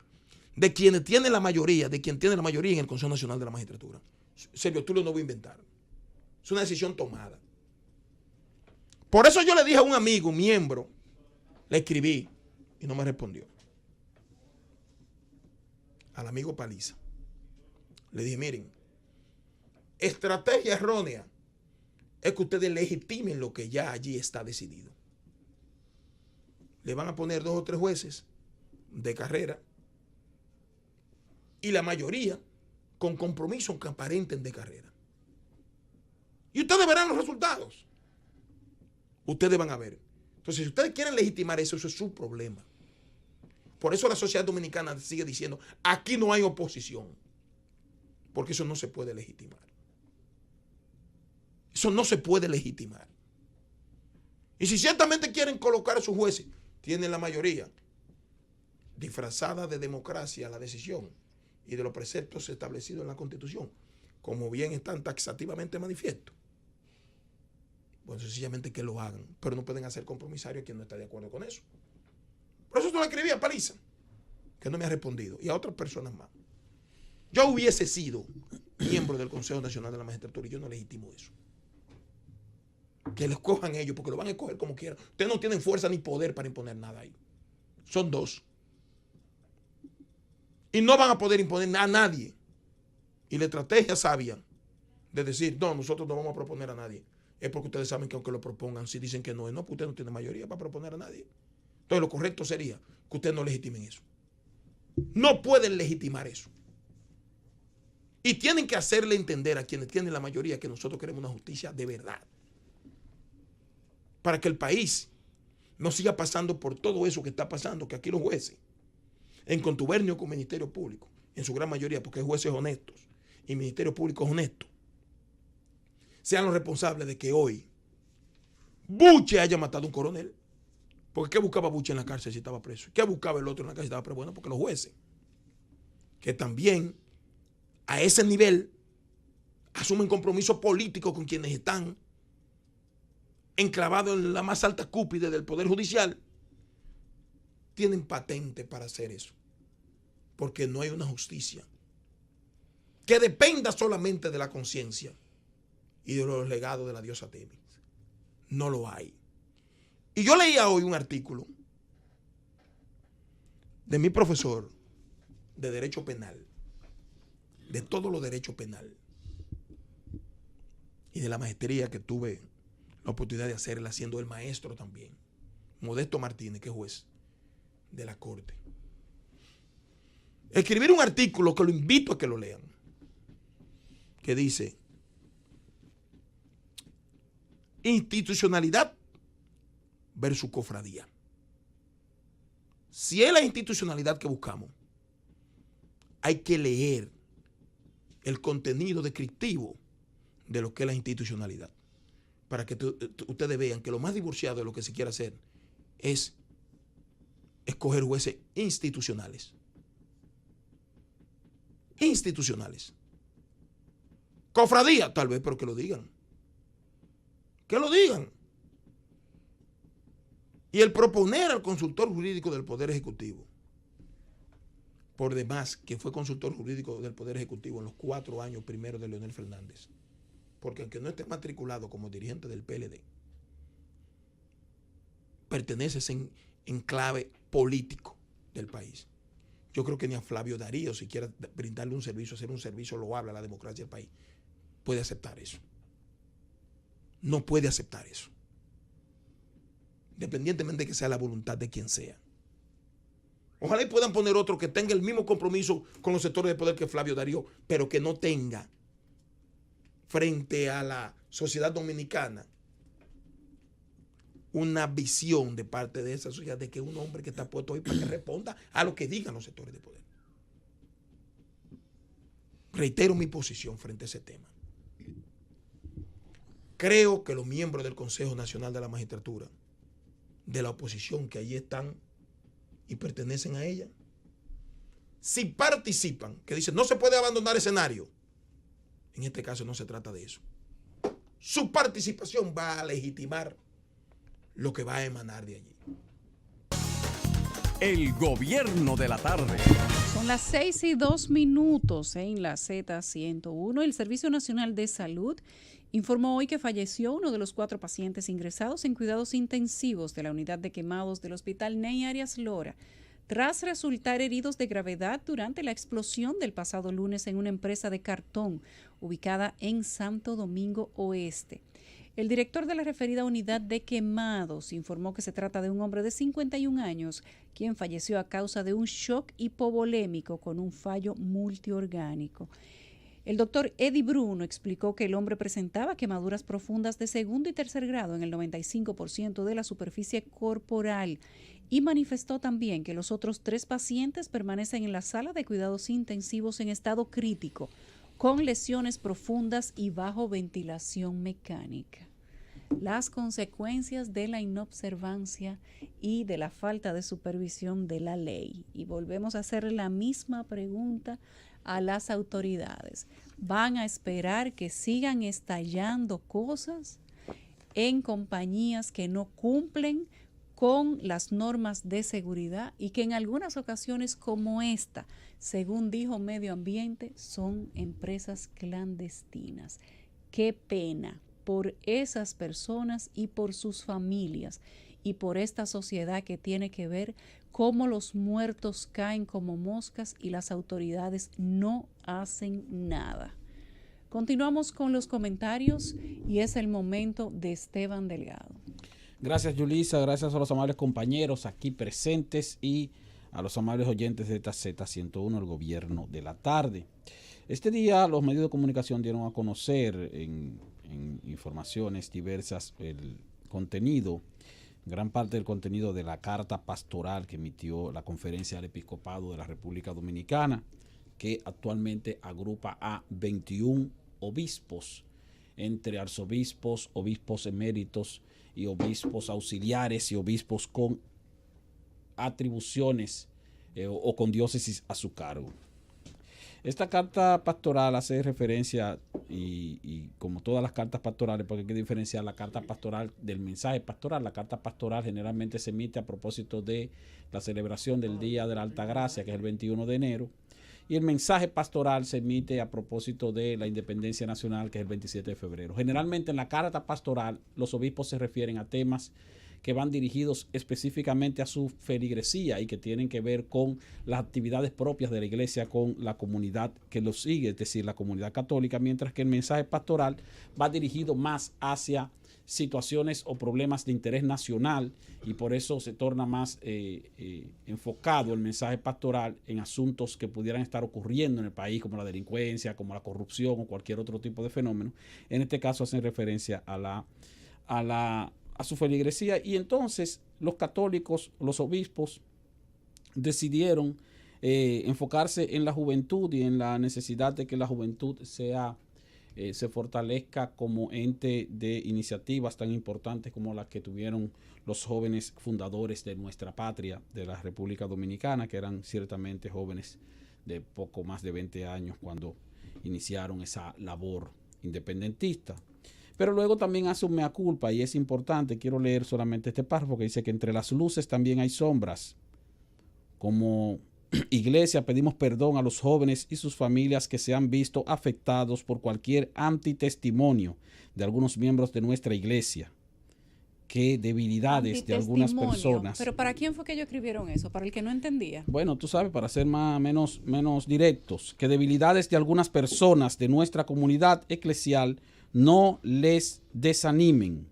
de quien tiene la mayoría en el Consejo Nacional de la Magistratura. Servio Tulio no voy a inventar. Es una decisión tomada. Por eso yo le dije a un amigo, un miembro, le escribí y no me respondió. Al amigo Paliza. Le dije, miren, estrategia errónea es que ustedes legitimen lo que ya allí está decidido. Le van a poner 2 o 3 jueces de carrera y la mayoría con compromisos que aparenten de carrera. Y ustedes verán los resultados. Ustedes van a ver. Entonces, si ustedes quieren legitimar eso, eso es su problema. Por eso la sociedad dominicana sigue diciendo, aquí no hay oposición. Porque eso no se puede legitimar. Eso no se puede legitimar. Y si ciertamente quieren colocar a sus jueces, tienen la mayoría disfrazada de democracia la decisión y de los preceptos establecidos en la Constitución, como bien están taxativamente manifiestos, pues sencillamente que lo hagan, pero no pueden hacer compromisario a quien no está de acuerdo con eso. Por eso tú lo escribí a Paliza, que no me ha respondido, y a otras personas más. Yo hubiese sido miembro del Consejo Nacional de la Magistratura y yo no legitimo eso. Que lo escojan ellos, porque lo van a escoger como quieran. Ustedes no tienen fuerza ni poder para imponer nada ahí. Son dos. Y no van a poder imponer a nadie. Y la estrategia sabia de decir, no, nosotros no vamos a proponer a nadie, es porque ustedes saben que aunque lo propongan, si dicen que no, pues ustedes no tienen mayoría para proponer a nadie. Entonces lo correcto sería que ustedes no legitimen eso. No pueden legitimar eso. Y tienen que hacerle entender a quienes tienen la mayoría que nosotros queremos una justicia de verdad. Para que el país no siga pasando por todo eso que está pasando, que aquí los jueces, en contubernio con el Ministerio Público, en su gran mayoría, porque hay jueces honestos y Ministerio Público honesto, sean los responsables de que hoy Buche haya matado a un coronel. Porque ¿qué buscaba Buche en la cárcel si estaba preso? ¿Qué buscaba el otro en la cárcel si estaba preso? Bueno, porque los jueces, que también a ese nivel asumen compromisos políticos con quienes están enclavados en la más alta cúspide del Poder Judicial, tienen patente para hacer eso. Porque no hay una justicia que dependa solamente de la conciencia y de los legados de la diosa Temis. No lo hay. Y yo leía hoy un artículo de mi profesor de Derecho Penal, de todos los derechos penal y de la maestría que tuve la oportunidad de hacerla, siendo el maestro también, Modesto Martínez, que es juez de la Corte. Escribir un artículo que lo invito a que lo lean, que dice: institucionalidad versus cofradía. Si es la institucionalidad que buscamos, hay que leer el contenido descriptivo de lo que es la institucionalidad, para que ustedes vean que lo más divorciado de lo que se quiere hacer es escoger jueces institucionales. Institucionales. Cofradía, tal vez, pero que lo digan. Que lo digan. Y el proponer al consultor jurídico del Poder Ejecutivo, por demás que fue consultor jurídico del Poder Ejecutivo en los 4 años primeros de Leonel Fernández, porque aunque no esté matriculado como dirigente del PLD, pertenece a ese enclave político del país. Yo creo que ni a Flavio Darío, si quiere brindarle un servicio, hacer un servicio loable a la democracia del país, puede aceptar eso. No puede aceptar eso. Independientemente de que sea la voluntad de quien sea. Ojalá y puedan poner otro que tenga el mismo compromiso con los sectores de poder que Flavio Darío, pero que no tenga frente a la sociedad dominicana una visión de parte de esa sociedad de que un hombre que está puesto ahí para que responda a lo que digan los sectores de poder. Reitero mi posición frente a ese tema. Creo que los miembros del Consejo Nacional de la Magistratura, de la oposición que allí están y pertenecen a ella, si participan, que dicen no se puede abandonar escenario, en este caso no se trata de eso. Su participación va a legitimar lo que va a emanar de allí. El gobierno de la tarde. Son las 6:02 en la Z101. El Servicio Nacional de Salud informó hoy que falleció uno de los 4 pacientes ingresados en cuidados intensivos de la unidad de quemados del Hospital Ney Arias Lora, tras resultar heridos de gravedad durante la explosión del pasado lunes en una empresa de cartón ubicada en Santo Domingo Oeste. El director de la referida unidad de quemados informó que se trata de un hombre de 51 años, quien falleció a causa de un shock hipovolémico con un fallo multiorgánico. El doctor Eddie Bruno explicó que el hombre presentaba quemaduras profundas de 2º y 3er grado en el 95% de la superficie corporal y manifestó también que los otros 3 pacientes permanecen en la sala de cuidados intensivos en estado crítico, con lesiones profundas y bajo ventilación mecánica. las consecuencias de la inobservancia y de la falta de supervisión de la ley. Y volvemos a hacer la misma pregunta a las autoridades. ¿Van a esperar que sigan estallando cosas en compañías que no cumplen con las normas de seguridad y que en algunas ocasiones como esta, según dijo Medio Ambiente, son empresas clandestinas? Qué pena por esas personas y por sus familias y por esta sociedad que tiene que ver cómo los muertos caen como moscas y las autoridades no hacen nada. Continuamos con los comentarios y es el momento de Esteban Delgado. Gracias, Yulisa, gracias a los amables compañeros aquí presentes y a los amables oyentes de Z101, el gobierno de la tarde. Este día los medios de comunicación dieron a conocer en informaciones diversas el contenido, gran parte del contenido de la carta pastoral que emitió la Conferencia del Episcopado de la República Dominicana, que actualmente agrupa a 21 obispos, entre arzobispos, obispos eméritos y obispos auxiliares y obispos con atribuciones o con diócesis a su cargo. Esta carta pastoral hace referencia, y como todas las cartas pastorales, porque hay que diferenciar la carta pastoral del mensaje pastoral. La carta pastoral generalmente se emite a propósito de la celebración del Día de la Alta Gracia, que es el 21 de enero, y el mensaje pastoral se emite a propósito de la Independencia Nacional, que es el 27 de febrero. Generalmente en la carta pastoral los obispos se refieren a temas que van dirigidos específicamente a su feligresía y que tienen que ver con las actividades propias de la iglesia con la comunidad que los sigue, es decir, la comunidad católica, mientras que el mensaje pastoral va dirigido más hacia situaciones o problemas de interés nacional y por eso se torna más enfocado el mensaje pastoral en asuntos que pudieran estar ocurriendo en el país, como la delincuencia, como la corrupción o cualquier otro tipo de fenómeno. En este caso hacen referencia a su feligresía, y entonces los católicos, los obispos, decidieron enfocarse en la juventud y en la necesidad de que la juventud se fortalezca como ente de iniciativas tan importantes como las que tuvieron los jóvenes fundadores de nuestra patria, de la República Dominicana, que eran ciertamente jóvenes de poco más de 20 años cuando iniciaron esa labor independentista. Pero luego también hace un mea culpa, y es importante. Quiero leer solamente este párrafo que dice que entre las luces también hay sombras. Como iglesia pedimos perdón a los jóvenes y sus familias que se han visto afectados por cualquier antitestimonio de algunos miembros de nuestra iglesia. Qué debilidades de algunas personas. ¿Pero para quién fue que ellos escribieron eso? ¿Para el que no entendía? Bueno, tú sabes, para ser menos directos, que debilidades de algunas personas de nuestra comunidad eclesial no les desanimen,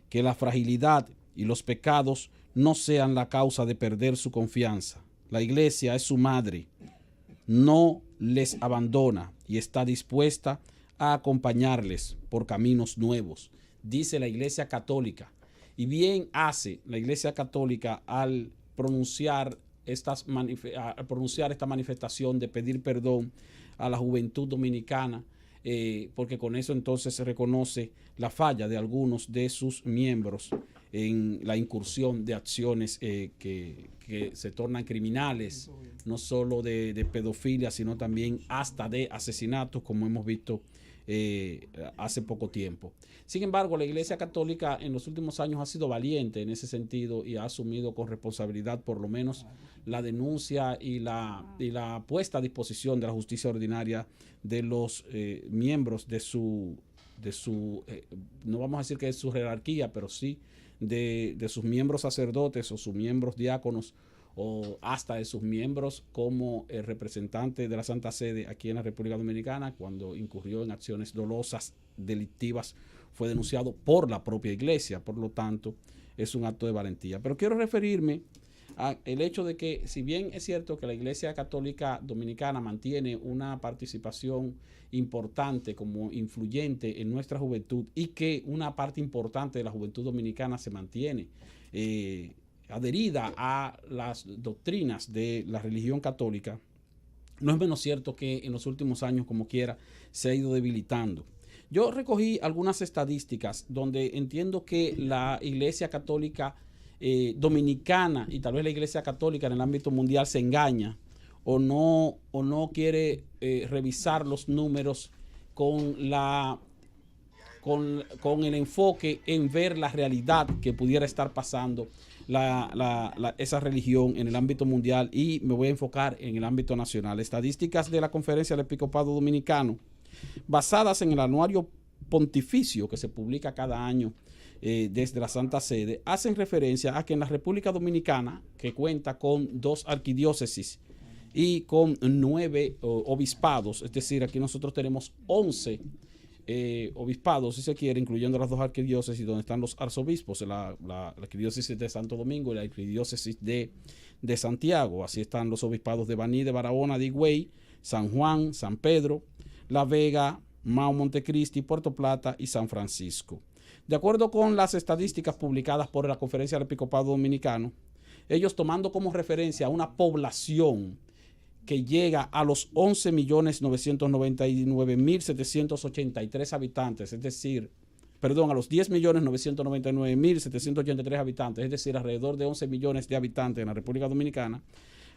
que la fragilidad y los pecados no sean la causa de perder su confianza. La iglesia es su madre, no les abandona y está dispuesta a acompañarles por caminos nuevos, dice la Iglesia Católica. Y bien hace la Iglesia Católica al pronunciar esta manifestación de pedir perdón a la juventud dominicana, porque con eso entonces se reconoce la falla de algunos de sus miembros en la incursión de acciones que se tornan criminales, no solo de pedofilia, sino también hasta de asesinatos, como hemos visto hace poco tiempo. Sin embargo, la Iglesia Católica en los últimos años ha sido valiente en ese sentido y ha asumido con responsabilidad por lo menos la denuncia y la puesta a disposición de la justicia ordinaria de los miembros de su no vamos a decir que es su jerarquía, pero sí de sus miembros sacerdotes o sus miembros diáconos o hasta de sus miembros como el representante de la Santa Sede aquí en la República Dominicana, cuando incurrió en acciones dolosas, delictivas, fue denunciado por la propia iglesia. Por lo tanto, es un acto de valentía. Pero quiero referirme al hecho de que, si bien es cierto que la Iglesia Católica Dominicana mantiene una participación importante como influyente en nuestra juventud y que una parte importante de la juventud dominicana se mantiene adherida a las doctrinas de la religión católica, no es menos cierto que en los últimos años, como quiera, se ha ido debilitando. Yo recogí algunas estadísticas donde entiendo que la Iglesia Católica dominicana y tal vez la Iglesia Católica en el ámbito mundial se engaña o no quiere revisar los números con el enfoque en ver la realidad que pudiera estar pasando esa religión en el ámbito mundial, y me voy a enfocar en el ámbito nacional. Estadísticas de la Conferencia del Episcopado Dominicano, basadas en el anuario pontificio que se publica cada año desde la Santa Sede, hacen referencia a que en la República Dominicana, que cuenta con 2 arquidiócesis y con 9 obispados, es decir, aquí nosotros tenemos 11 obispados, si se quiere, incluyendo las 2 arquidiócesis donde están los arzobispos, la arquidiócesis de Santo Domingo y la arquidiócesis de Santiago. Así están los obispados de Baní, de Barahona, de Higüey, San Juan, San Pedro, La Vega, Mao, Montecristi, Puerto Plata y San Francisco. De acuerdo con las estadísticas publicadas por la Conferencia del Episcopado Dominicano, ellos tomando como referencia una población que llega a los 11.999.783 habitantes, es decir, perdón, a los 10.999.783 habitantes, es decir, alrededor de 11 millones de habitantes en la República Dominicana,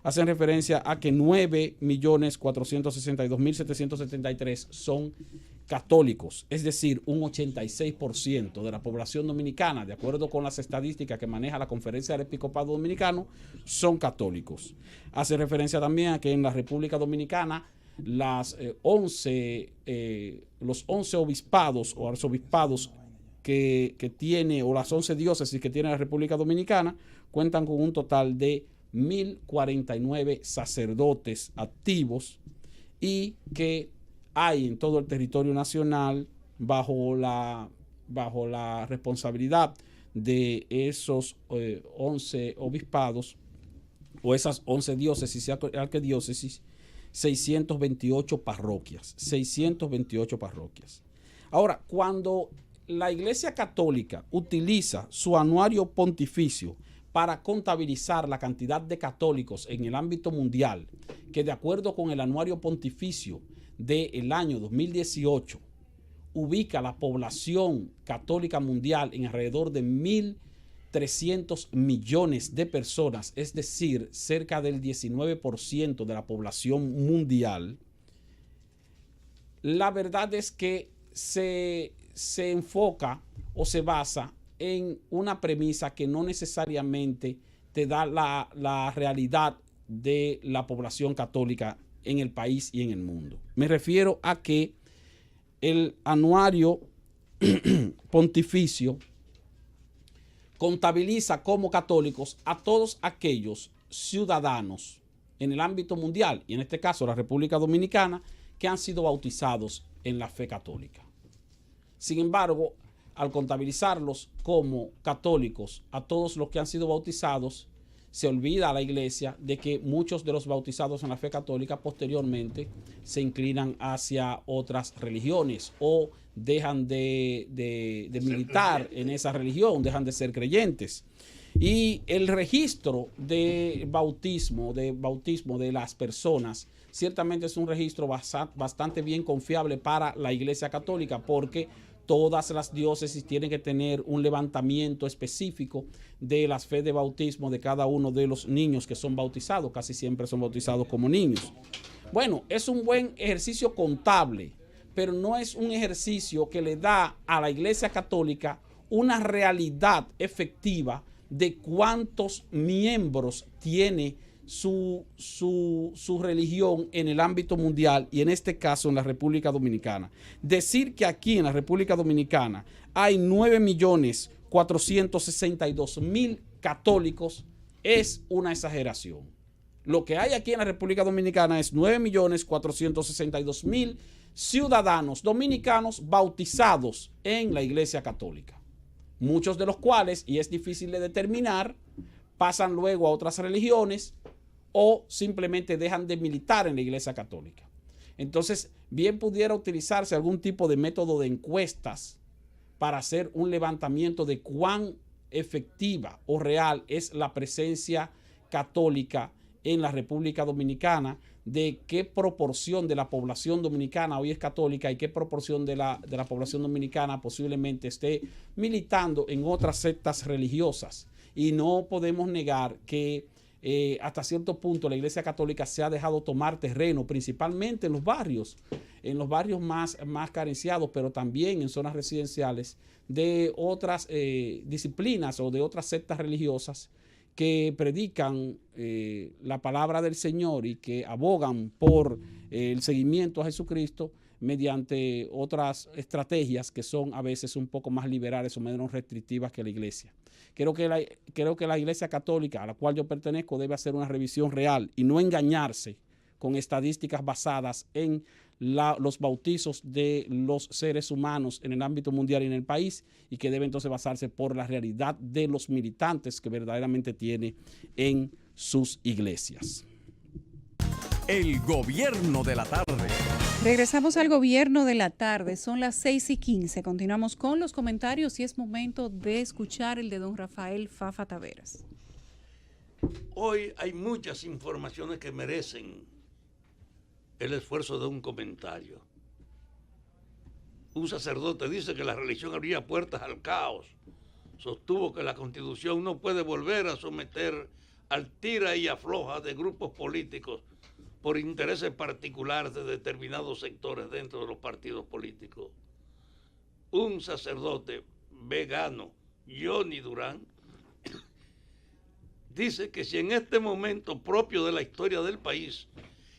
hacen referencia a que 9.462.773 son católicos, es decir, un 86% de la población dominicana, de acuerdo con las estadísticas que maneja la Conferencia del Episcopado Dominicano, son católicos. Hace referencia también a que en la República Dominicana los 11 obispados o arzobispados que tiene, o las 11 diócesis que tiene la República Dominicana, cuentan con un total de 1.049 sacerdotes activos, y que hay en todo el territorio nacional bajo la responsabilidad de esos 11 obispados o esas 11 diócesis y arquidiócesis, 628 parroquias. Ahora, cuando la Iglesia Católica utiliza su anuario pontificio para contabilizar la cantidad de católicos en el ámbito mundial, que de acuerdo con el anuario pontificio del año 2018 ubica la población católica mundial en alrededor de 1.300 millones de personas, es decir, cerca del 19% de la población mundial, la verdad es que se enfoca o se basa en una premisa que no necesariamente te da la realidad de la población católica en el país y en el mundo. Me refiero a que el anuario pontificio contabiliza como católicos a todos aquellos ciudadanos en el ámbito mundial, y en este caso la República Dominicana, que han sido bautizados en la fe católica. Sin embargo, al contabilizarlos como católicos a todos los que han sido bautizados, se olvida a la Iglesia de que muchos de los bautizados en la fe católica posteriormente se inclinan hacia otras religiones o dejan de militar en esa religión, dejan de ser creyentes. Y el registro de bautismo de las personas ciertamente es un registro bastante bien confiable para la Iglesia Católica, porque todas las diócesis tienen que tener un levantamiento específico de las fe de bautismo de cada uno de los niños que son bautizados. Casi siempre son bautizados como niños. Bueno, es un buen ejercicio contable, pero no es un ejercicio que le da a la Iglesia Católica una realidad efectiva de cuántos miembros tiene su religión en el ámbito mundial, y en este caso en la República Dominicana. Decir que aquí en la República Dominicana hay 9.462.000 católicos es una exageración. Lo que hay aquí en la República Dominicana es 9.462.000 ciudadanos dominicanos bautizados en la Iglesia Católica, muchos de los cuales, y es difícil de determinar, pasan luego a otras religiones o simplemente dejan de militar en la Iglesia Católica. Entonces, bien pudiera utilizarse algún tipo de método de encuestas para hacer un levantamiento de cuán efectiva o real es la presencia católica en la República Dominicana, de qué proporción de la población dominicana hoy es católica y qué proporción de la población dominicana posiblemente esté militando en otras sectas religiosas. Y no podemos negar que hasta cierto punto la Iglesia Católica se ha dejado tomar terreno, principalmente en los barrios más carenciados, pero también en zonas residenciales, de otras disciplinas o de otras sectas religiosas que predican la palabra del Señor y que abogan por el seguimiento a Jesucristo mediante otras estrategias que son a veces un poco más liberales o menos restrictivas que la Iglesia. Creo que la Iglesia Católica, a la cual yo pertenezco, debe hacer una revisión real y no engañarse con estadísticas basadas en los bautizos de los seres humanos en el ámbito mundial y en el país, y que debe entonces basarse por la realidad de los militantes que verdaderamente tiene en sus iglesias. El gobierno de la tarde. Regresamos al gobierno de la tarde, son las 6:15. Continuamos con los comentarios y es momento de escuchar el de don Rafael Fafa Taveras. Hoy hay muchas informaciones que merecen el esfuerzo de un comentario. Un sacerdote dice que la religión abría puertas al caos. Sostuvo que la Constitución no puede volver a someter al tira y afloja de grupos políticos por intereses particulares de determinados sectores dentro de los partidos políticos. Un sacerdote vegano, Johnny Durán, dice que si en este momento propio de la historia del país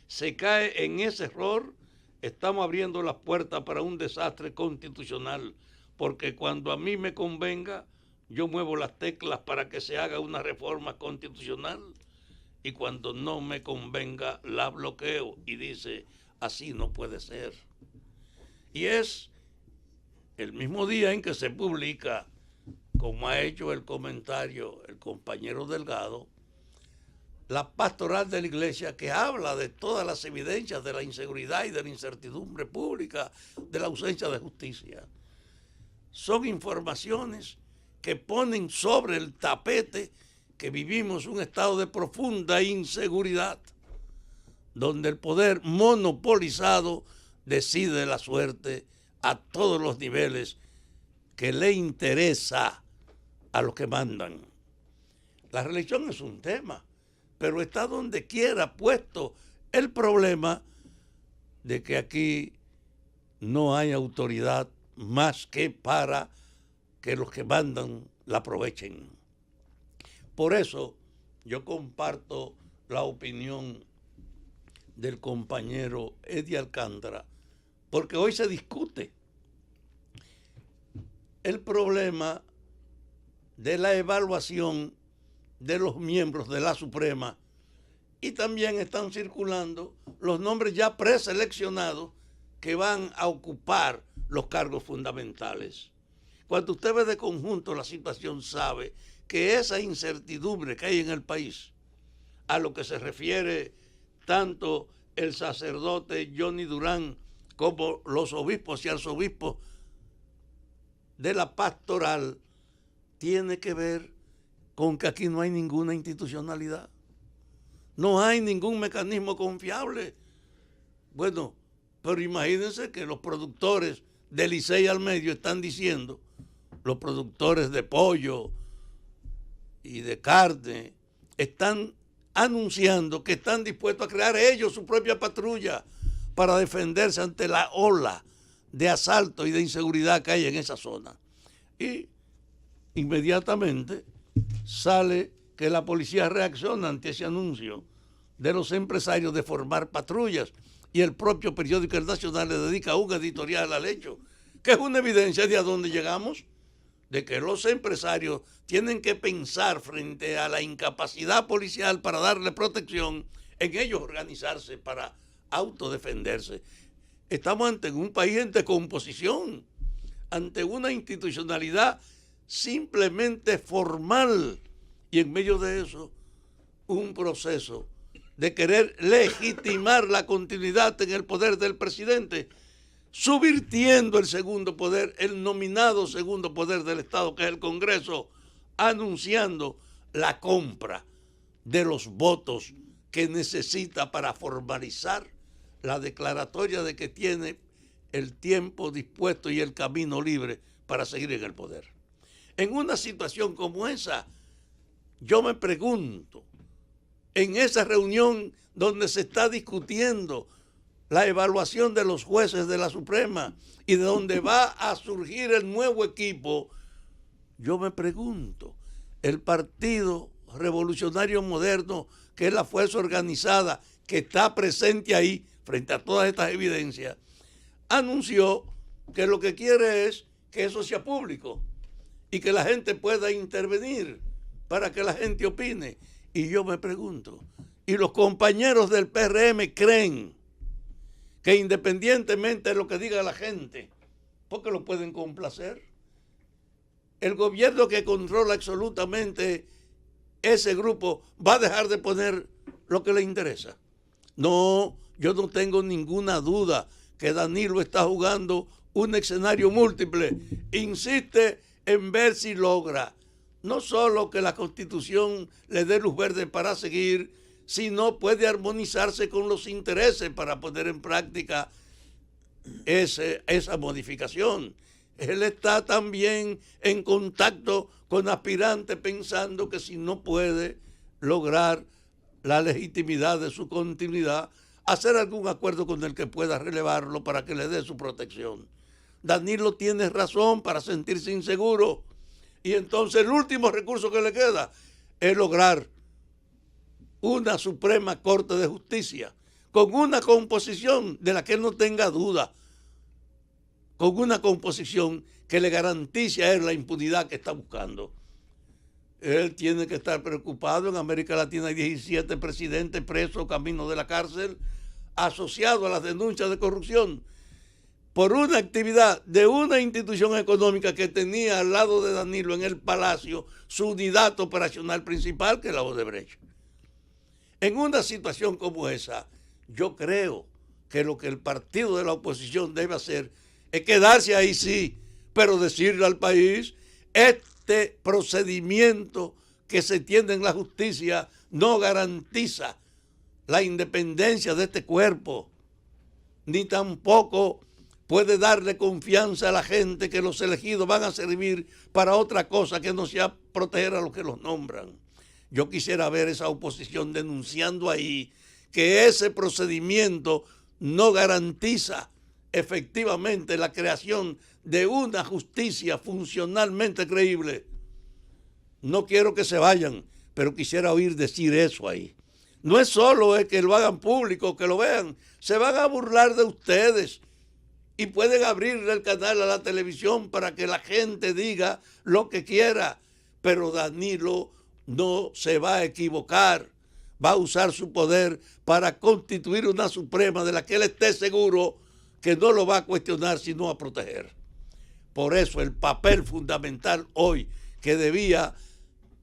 se cae en ese error, estamos abriendo las puertas para un desastre constitucional, porque cuando a mí me convenga, yo muevo las teclas para que se haga una reforma constitucional, y cuando no me convenga, la bloqueo. Y dice, así no puede ser. Y es el mismo día en que se publica, como ha hecho el comentario el compañero Delgado, la pastoral de la iglesia, que habla de todas las evidencias de la inseguridad y de la incertidumbre pública, de la ausencia de justicia. Son informaciones que ponen sobre el tapete que vivimos un estado de profunda inseguridad, donde el poder monopolizado decide la suerte a todos los niveles que le interesa a los que mandan. La religión es un tema, pero está donde quiera puesto el problema de que aquí no hay autoridad más que para que los que mandan la aprovechen. Por eso yo comparto la opinión del compañero Eddie Alcántara, porque hoy se discute el problema de la evaluación de los miembros de la Suprema, y también están circulando los nombres ya preseleccionados que van a ocupar los cargos fundamentales. Cuando usted ve de conjunto la situación, sabe que esa incertidumbre que hay en el país, a lo que se refiere tanto el sacerdote Johnny Durán como los obispos y arzobispos de la pastoral, tiene que ver con que aquí no hay ninguna institucionalidad, no hay ningún mecanismo confiable. Bueno, pero imagínense que los productores de Licey al medio están diciendo, los productores de pollo y de carne, están anunciando que están dispuestos a crear ellos su propia patrulla para defenderse ante la ola de asalto y de inseguridad que hay en esa zona. Y inmediatamente sale que la policía reacciona ante ese anuncio de los empresarios de formar patrullas, y el propio periódico El Nacional le dedica un editorial al hecho, que es una evidencia de a dónde llegamos, de que los empresarios tienen que pensar frente a la incapacidad policial para darle protección, en ellos organizarse para autodefenderse. Estamos ante un país en decomposición, ante una institucionalidad simplemente formal, y en medio de eso un proceso de querer legitimar la continuidad en el poder del presidente, subvirtiendo el segundo poder, el nominado segundo poder del Estado, que es el Congreso, anunciando la compra de los votos que necesita para formalizar la declaratoria de que tiene el tiempo dispuesto y el camino libre para seguir en el poder. En una situación como esa, yo me pregunto, en esa reunión donde se está discutiendo la evaluación de los jueces de la Suprema y de donde va a surgir el nuevo equipo, yo me pregunto, el Partido Revolucionario Moderno, que es la fuerza organizada que está presente ahí frente a todas estas evidencias, anunció que lo que quiere es que eso sea público y que la gente pueda intervenir para que la gente opine. Y yo me pregunto, ¿y los compañeros del PRM creen que independientemente de lo que diga la gente, porque lo pueden complacer? El gobierno que controla absolutamente ese grupo va a dejar de poner lo que le interesa. No, yo no tengo ninguna duda que Danilo está jugando un escenario múltiple. Insiste en ver si logra no solo que la Constitución le dé luz verde para seguir, sino puede armonizarse con los intereses para poner en práctica esa modificación. Él está también en contacto con aspirantes pensando que si no puede lograr la legitimidad de su continuidad, hacer algún acuerdo con el que pueda relevarlo para que le dé su protección. Danilo tiene razón para sentirse inseguro y entonces el último recurso que le queda es lograr una Suprema Corte de Justicia con una composición de la que él no tenga duda, con una composición que le garantice a él la impunidad que está buscando. Él tiene que estar preocupado. En América Latina hay 17 presidentes presos camino de la cárcel, asociados a las denuncias de corrupción por una actividad de una institución económica que tenía al lado de Danilo en el Palacio su unidad operacional principal, que es la Odebrecht. En una situación como esa, yo creo que lo que el partido de la oposición debe hacer es quedarse ahí, sí, pero decirle al país, este procedimiento que se tiene en la justicia no garantiza la independencia de este cuerpo, ni tampoco puede darle confianza a la gente que los elegidos van a servir para otra cosa que no sea proteger a los que los nombran. Yo quisiera ver esa oposición denunciando ahí que ese procedimiento no garantiza efectivamente la creación de una justicia funcionalmente creíble. No quiero que se vayan, pero quisiera oír decir eso ahí. No es solo que lo hagan público, que lo vean, se van a burlar de ustedes y pueden abrirle el canal a la televisión para que la gente diga lo que quiera, pero Danilo no se va a equivocar, va a usar su poder para constituir una Suprema de la que él esté seguro que no lo va a cuestionar sino a proteger. Por eso el papel fundamental hoy que debía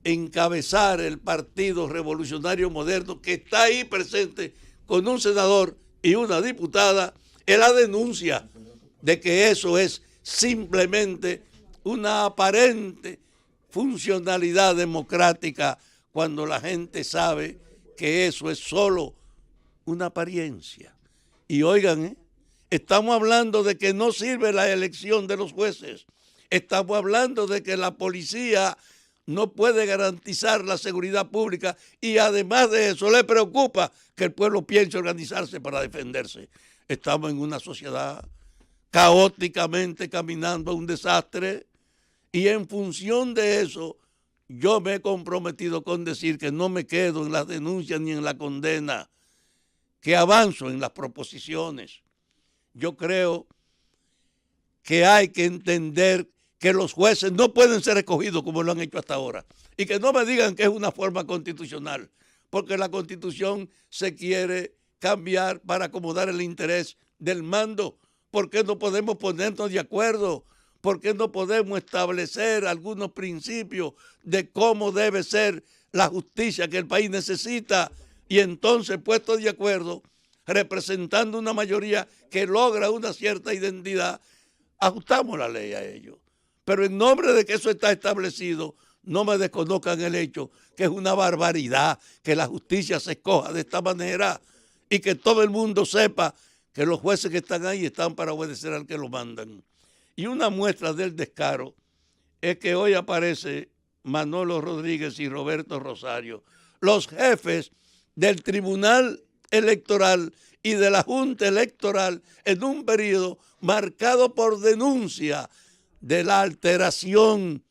encabezar el Partido Revolucionario Moderno, que está ahí presente con un senador y una diputada, es la denuncia de que eso es simplemente una aparente funcionalidad democrática cuando la gente sabe que eso es solo una apariencia. Y oigan, estamos hablando de que no sirve la elección de los jueces. Estamos hablando de que la policía no puede garantizar la seguridad pública y además de eso le preocupa que el pueblo piense organizarse para defenderse. Estamos en una sociedad caóticamente caminando a un desastre y en función de eso yo me he comprometido con decir que no me quedo en las denuncias ni en la condena, que avanzo en las proposiciones. Yo creo que hay que entender que los jueces no pueden ser escogidos como lo han hecho hasta ahora. Y que no me digan que es una forma constitucional, porque la Constitución se quiere cambiar para acomodar el interés del mando. ¿Por qué no podemos ponernos de acuerdo? ¿Por qué no podemos establecer algunos principios de cómo debe ser la justicia que el país necesita? Y entonces, puestos de acuerdo, representando una mayoría que logra una cierta identidad, ajustamos la ley a ello. Pero en nombre de que eso está establecido, no me desconozcan el hecho que es una barbaridad que la justicia se escoja de esta manera y que todo el mundo sepa que los jueces que están ahí están para obedecer al que lo mandan. Y una muestra del descaro es que hoy aparece Manolo Rodríguez y Roberto Rosario, los jefes del Tribunal Electoral y de la Junta Electoral en un periodo marcado por denuncia de la alteración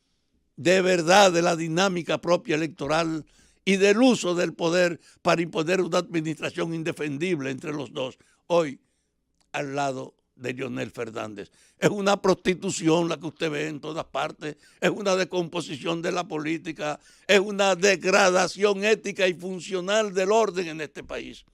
de verdad de la dinámica propia electoral y del uso del poder para imponer una administración indefendible entre los dos, hoy al lado de Leonel Fernández. Es una prostitución la que usted ve en todas partes, es una descomposición de la política, es una degradación ética y funcional del orden en este país.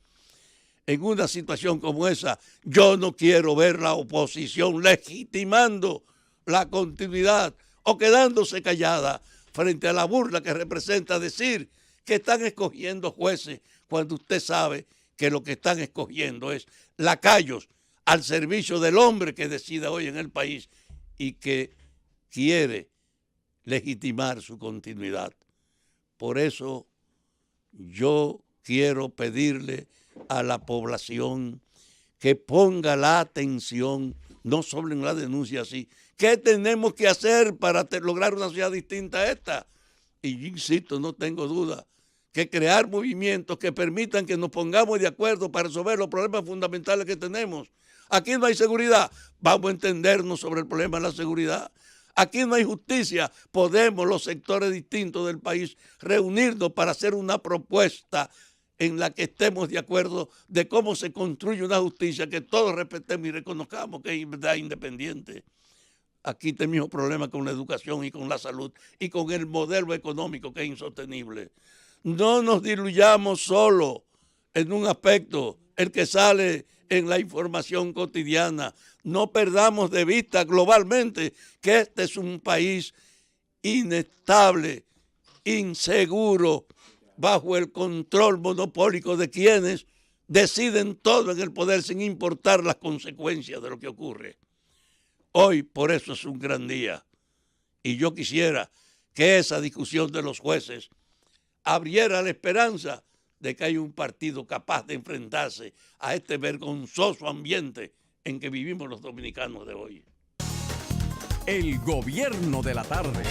En una situación como esa, yo no quiero ver la oposición legitimando la continuidad o quedándose callada frente a la burla que representa decir que están escogiendo jueces cuando usted sabe que lo que están escogiendo es lacayos al servicio del hombre que decide hoy en el país y que quiere legitimar su continuidad. Por eso yo quiero pedirle a la población que ponga la atención no solo en la denuncia así. ¿Qué tenemos que hacer para lograr una sociedad distinta a esta? Y yo insisto, no tengo duda, que crear movimientos que permitan que nos pongamos de acuerdo para resolver los problemas fundamentales que tenemos. Aquí no hay seguridad, vamos a entendernos sobre el problema de la seguridad. Aquí no hay justicia, podemos los sectores distintos del país reunirnos para hacer una propuesta en la que estemos de acuerdo de cómo se construye una justicia que todos respetemos y reconozcamos que es verdad independiente. Aquí tenemos problemas con la educación y con la salud y con el modelo económico que es insostenible. No nos diluyamos solo en un aspecto, el que sale en la información cotidiana. No perdamos de vista globalmente que este es un país inestable, inseguro, bajo el control monopólico de quienes deciden todo en el poder sin importar las consecuencias de lo que ocurre. Hoy por eso es un gran día y yo quisiera que esa discusión de los jueces abriera la esperanza de que hay un partido capaz de enfrentarse a este vergonzoso ambiente en que vivimos los dominicanos de hoy. El gobierno de la tarde.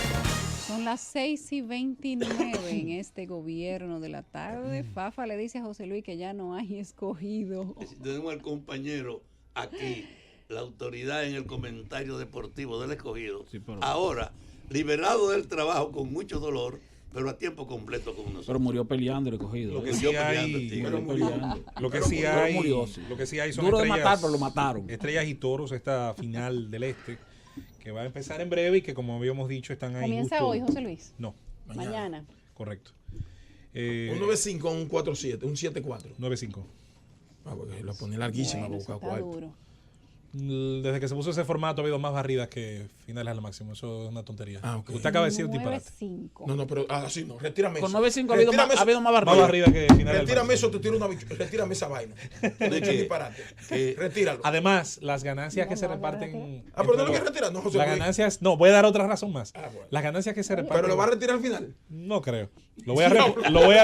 Son las 6:29 en este gobierno de la tarde. Fafa le dice a José Luis que ya no hay escogido. Tenemos al compañero aquí, la autoridad en el comentario deportivo del escogido. Sí, ahora, liberado del trabajo con mucho dolor, pero a tiempo completo con nosotros. Pero murió peleando el escogido. Lo que sí hay, lo que sí hay son duro estrellas, de matar, pero lo mataron. Estrellas y Toros, esta final del Este, que va a empezar en breve y que, como habíamos dicho, están ahí. ¿Comienza justo, hoy, José Luis? No. Mañana. Correcto. Un 9-5, un 4-7, un 7-4. 9-5. Ah, porque lo pone larguísima. Bueno, está duro. Desde que se puso ese formato ha habido más barridas que finales al máximo. Eso es una tontería. Ah, okay. Usted acaba de decir un disparate. 9-5. No, pero así no. Retírame con eso. Con 9-5 ha habido más barridas. Más barridas que finales. Retírame eso, te tiro una retírame esa vaina. ¿De qué disparate? Retíralo. Además, las ganancias que se reparten. Ah, pero no lo quieres retirar, no, José. Las ganancias. No, voy a dar otra razón más. Ah, bueno. Las ganancias que se reparten. ¿Pero lo va a retirar al final? No creo. Lo voy a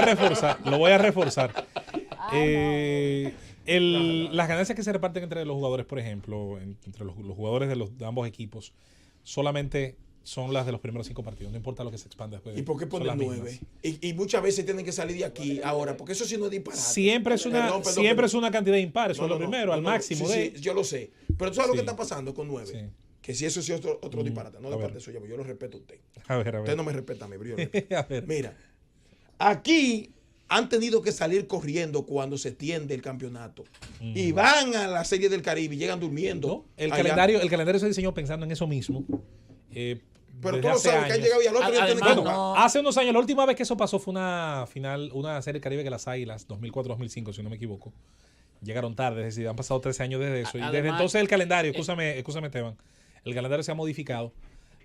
reforzar. Lo voy a reforzar. Las ganancias que se reparten entre los jugadores, por ejemplo, entre los jugadores de ambos equipos, solamente son las de los primeros 5 partidos. No importa lo que se expanda después. ¿Y por qué ponen 9? Y muchas veces tienen que salir de aquí ahora, porque eso sí no es disparate. Siempre es una cantidad impar. Eso es lo primero, al máximo. Sí, yo lo sé. Pero tú sabes lo que está pasando con 9. Sí. Que si eso sí es otro disparate. No de parte suya, yo lo respeto a usted. A ver. Usted no me respeta a mí, pero yo lo respeto. A ver. Mira, aquí han tenido que salir corriendo cuando se tiende el campeonato. Y van a la Serie del Caribe y llegan durmiendo. No, el calendario se diseñó pensando en eso mismo. Pero tú lo sabes que han llegado y al otro día tienen que jugar. Hace unos años, la última vez que eso pasó fue una Serie del Caribe que las Águilas, 2004-2005, si no me equivoco. Llegaron tarde, es decir, han pasado 13 años desde eso. Y desde entonces el calendario, escúchame Esteban, el calendario se ha modificado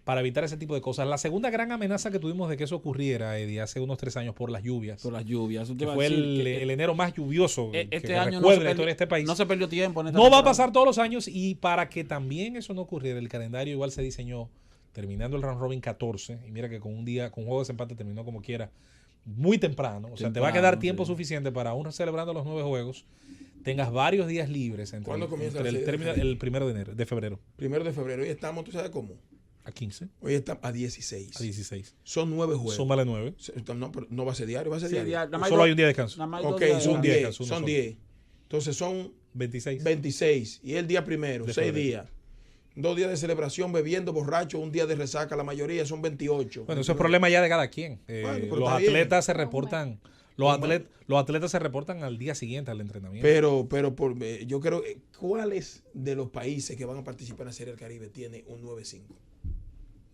para evitar ese tipo de cosas. La segunda gran amenaza que tuvimos de que eso ocurriera, Eddie, hace unos 3 años por las lluvias. Que fue el enero más lluvioso este año en este país. No se perdió tiempo. No va a pasar todos los años, y para que también eso no ocurriera, el calendario igual se diseñó terminando el round robin 14, y mira que con un juego de desempate terminó como quiera, muy temprano. O sea, te va a quedar tiempo suficiente para, aún celebrando los 9 juegos, tengas varios días libres entre ¿Cuándo comienza el 1 de febrero. 1 de febrero. Hoy estamos, ¿tú sabes cómo? A 15. Hoy está a 16. A 16. Son 9 juegos. Súmale 9. No, pero no va a ser diario, va a ser diario. Solo hay un día de descanso. Ok, son 10. Son 10. Entonces son 26. Y el día primero, 6 días. 2 días de celebración, bebiendo, borracho, un día de resaca, la mayoría son 28. Bueno, eso es problema ya de cada quien. Los atletas se reportan. Los atletas se reportan al día siguiente al entrenamiento. Pero yo creo, ¿cuáles de los países que van a participar en la Serie del Caribe tiene un 9-5?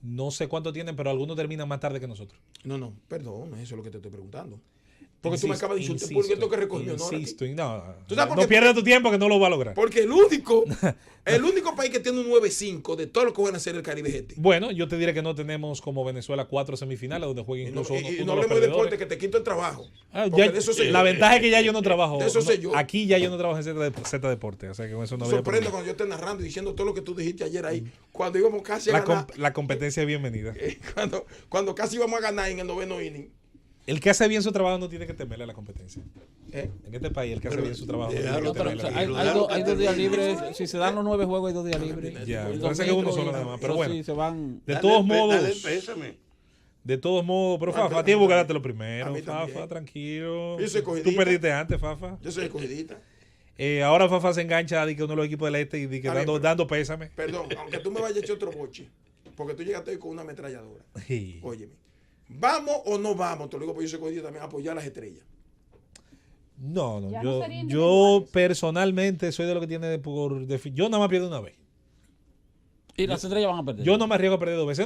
No sé cuánto tienen, pero algunos terminan más tarde que nosotros. No, perdón, eso es lo que te estoy preguntando. Porque tú me acabas de insultar por esto que recogió. No pierdas tu tiempo que no lo va a lograr. Porque el único país que tiene un 9-5 de todos los que van a hacer el Caribe es este. Bueno, yo te diré que no tenemos como Venezuela 4 semifinales donde jueguen incluso y no hablemos de deporte, que te quito el trabajo. La ventaja es que ya yo no trabajo. De eso sé yo. Aquí ya yo no trabajo en Z Deporte. O sea que con eso no sorprendo cuando yo esté narrando y diciendo todo lo que tú dijiste ayer ahí. Cuando íbamos casi a ganar. La competencia es bienvenida. Cuando casi íbamos a ganar en el 9º inning. El que hace bien su trabajo no tiene que temerle a la competencia. En este país, el que hace bien su trabajo hay 2 días libres. Si se dan los 9 juegos, hay 2 días libres. Ya, parece que uno solo nada más. Pero bueno, se van. De todos modos, pero Fafa, tienes que darte lo primero. Fafa, tranquilo. Tú perdiste antes, Fafa. Yo soy escogidita. Ahora Fafa se engancha a uno de los equipos del este y dando pésame. Perdón, aunque tú me vayas a echar otro boche, porque tú llegaste hoy con una ametralladora. Sí. Óyeme. ¿Vamos o no vamos? Te lo digo porque yo soy escogido también a apoyar a las estrellas. No. Yo personalmente soy de lo que tiene yo nada más pierdo una vez. Y las estrellas van a perder. Yo no me arriesgo a perder 2 veces.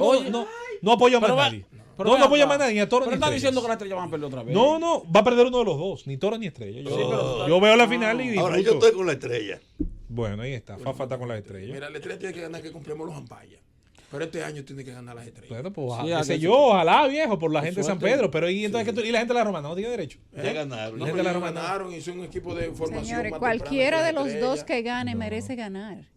No apoyo más a nadie. No apoyo más a nadie, ni a Toro ni a Estrella. Pero está diciendo que las estrellas van a perder otra vez. No, va a perder uno de los dos, ni Toro ni Estrella. Yo veo la final y disfruto. Ahora yo estoy con la estrella. Bueno, ahí está. Fafa está con las estrellas. Mira, la estrella tiene que ganar que compremos los ampallas. Pero este año tiene que ganar las estrellas. Bueno, pues ojalá, viejo, por la gente de San Pedro. Pero y entonces y la gente de la Romana no tiene derecho. Ya ganaron. La gente de la Romana ganaron y son un equipo de formación. Señores, cualquiera de los dos que gane merece ganar.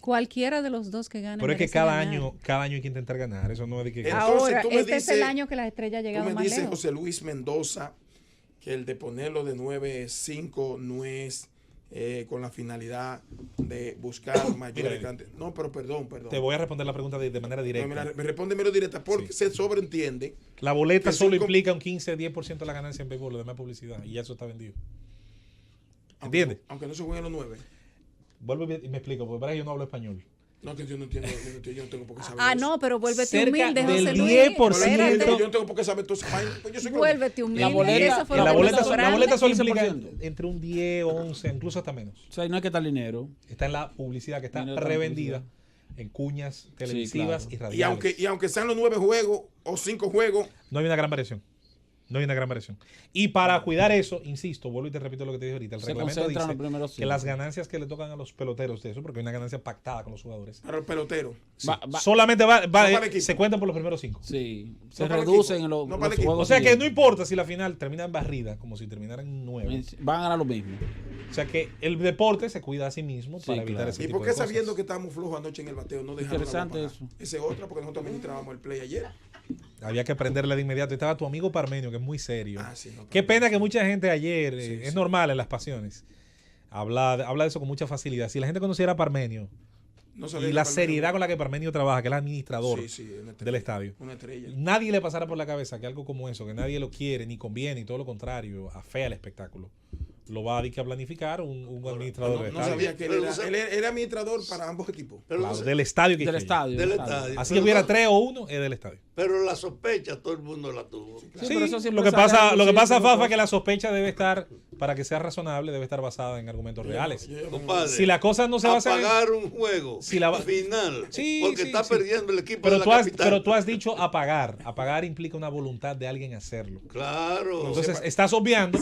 Cualquiera de los dos que gane. Pero es que cada año hay que intentar ganar. Eso no es de que. Ahora, este es el año que las estrellas han llegado más lejos. Dice José Luis Mendoza que el de ponerlo de 9-5 no es con la finalidad de buscar mayores cantidades. No, pero perdón. Te voy a responder la pregunta de manera directa. No, me responde menos directa porque se sobreentiende. La boleta solo implica un 15-10% de la ganancia en béisbol, lo demás publicidad, y ya eso está vendido. ¿Entiendes? Aunque no se jueguen los 9. Vuelvo y me explico, porque para que yo no hablo español. No, que yo no entiendo, yo no tengo por qué saber. No, pero vuélvete humilde, José Luis. Del 10%. Yo no tengo por qué saber todo ese país. Vuélvete humilde. La boleta solo implica entre un 10, 11, incluso hasta menos. O sea, no hay que dar dinero. Está en la publicidad que está revendida en cuñas televisivas y radiales. Y aunque sean los 9 juegos o 5 juegos. No hay una gran variación. Y para cuidar eso, insisto, vuelvo y te repito lo que te dije ahorita. El reglamento dice que las ganancias que le tocan a los peloteros de eso, porque hay una ganancia pactada con los jugadores. Para el pelotero. Sí. Solamente se cuentan por los primeros 5. Sí. Se reducen en los juegos. O sea que no importa si la final termina en barrida, como si terminara en 9. Van a ganar lo mismo. O sea que el deporte se cuida a sí mismo para evitar ese tipo de cosas. ¿Y por qué sabiendo que estábamos flojos anoche en el bateo no dejaron? Interesante eso. Esa es otra, porque nosotros administrábamos el play ayer. Había que aprenderle de inmediato. Estaba tu amigo Parmenio, que es muy serio. Sí, Qué pena que mucha gente ayer, es normal en las pasiones, habla de eso con mucha facilidad. Si la gente conociera a Parmenio y la seriedad con la que Parmenio trabaja, que es el administrador del estadio, nadie le pasara por la cabeza que algo como eso, que nadie lo quiere, ni conviene, y todo lo contrario, afea el espectáculo. Lo va a planificar un administrador del estadio. No sabía que él era administrador para ambos equipos. Claro, del estadio. Del estadio. Así hubiera 3 o 1, es del estadio. Pero la sospecha todo el mundo la tuvo. Sí, pero eso lo que pasa, Fafa, que la sospecha debe estar, para que sea razonable, debe estar basada en argumentos reales. Compadre, si la cosa no se va a hacer... Apagar un juego final, porque está perdiendo el equipo de la capital. Pero tú has dicho apagar. Apagar implica una voluntad de alguien hacerlo. Claro. Entonces estás obviando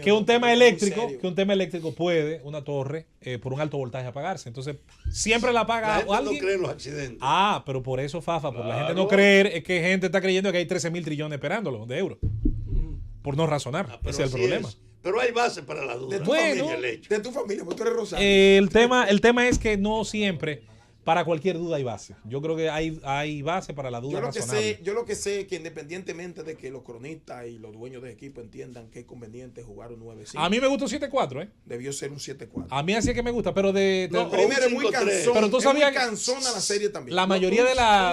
que un tema eléctrico puede, una torre, por un alto voltaje apagarse. Entonces, siempre la apaga alguien. No cree en los accidentes. Pero por eso, Fafa, por la gente no creer, es que gente está creyendo que hay 13,000 trillones esperándolo de euros. Por no razonar. Ese es el problema. Pero hay base para la duda. De tu familia, porque tú eres Rosario. El tema es que no siempre para cualquier duda hay base. Yo creo que hay base para la duda razonable. Yo lo que sé es que independientemente de que los cronistas y los dueños de equipo entiendan que es conveniente jugar un 9-5. A mí me gusta un 7-4, ¿eh? Debió ser un 7-4. A mí así es que me gusta, pero primero es muy cansón. Pero tú sabías es muy cansona la serie también. La mayoría de la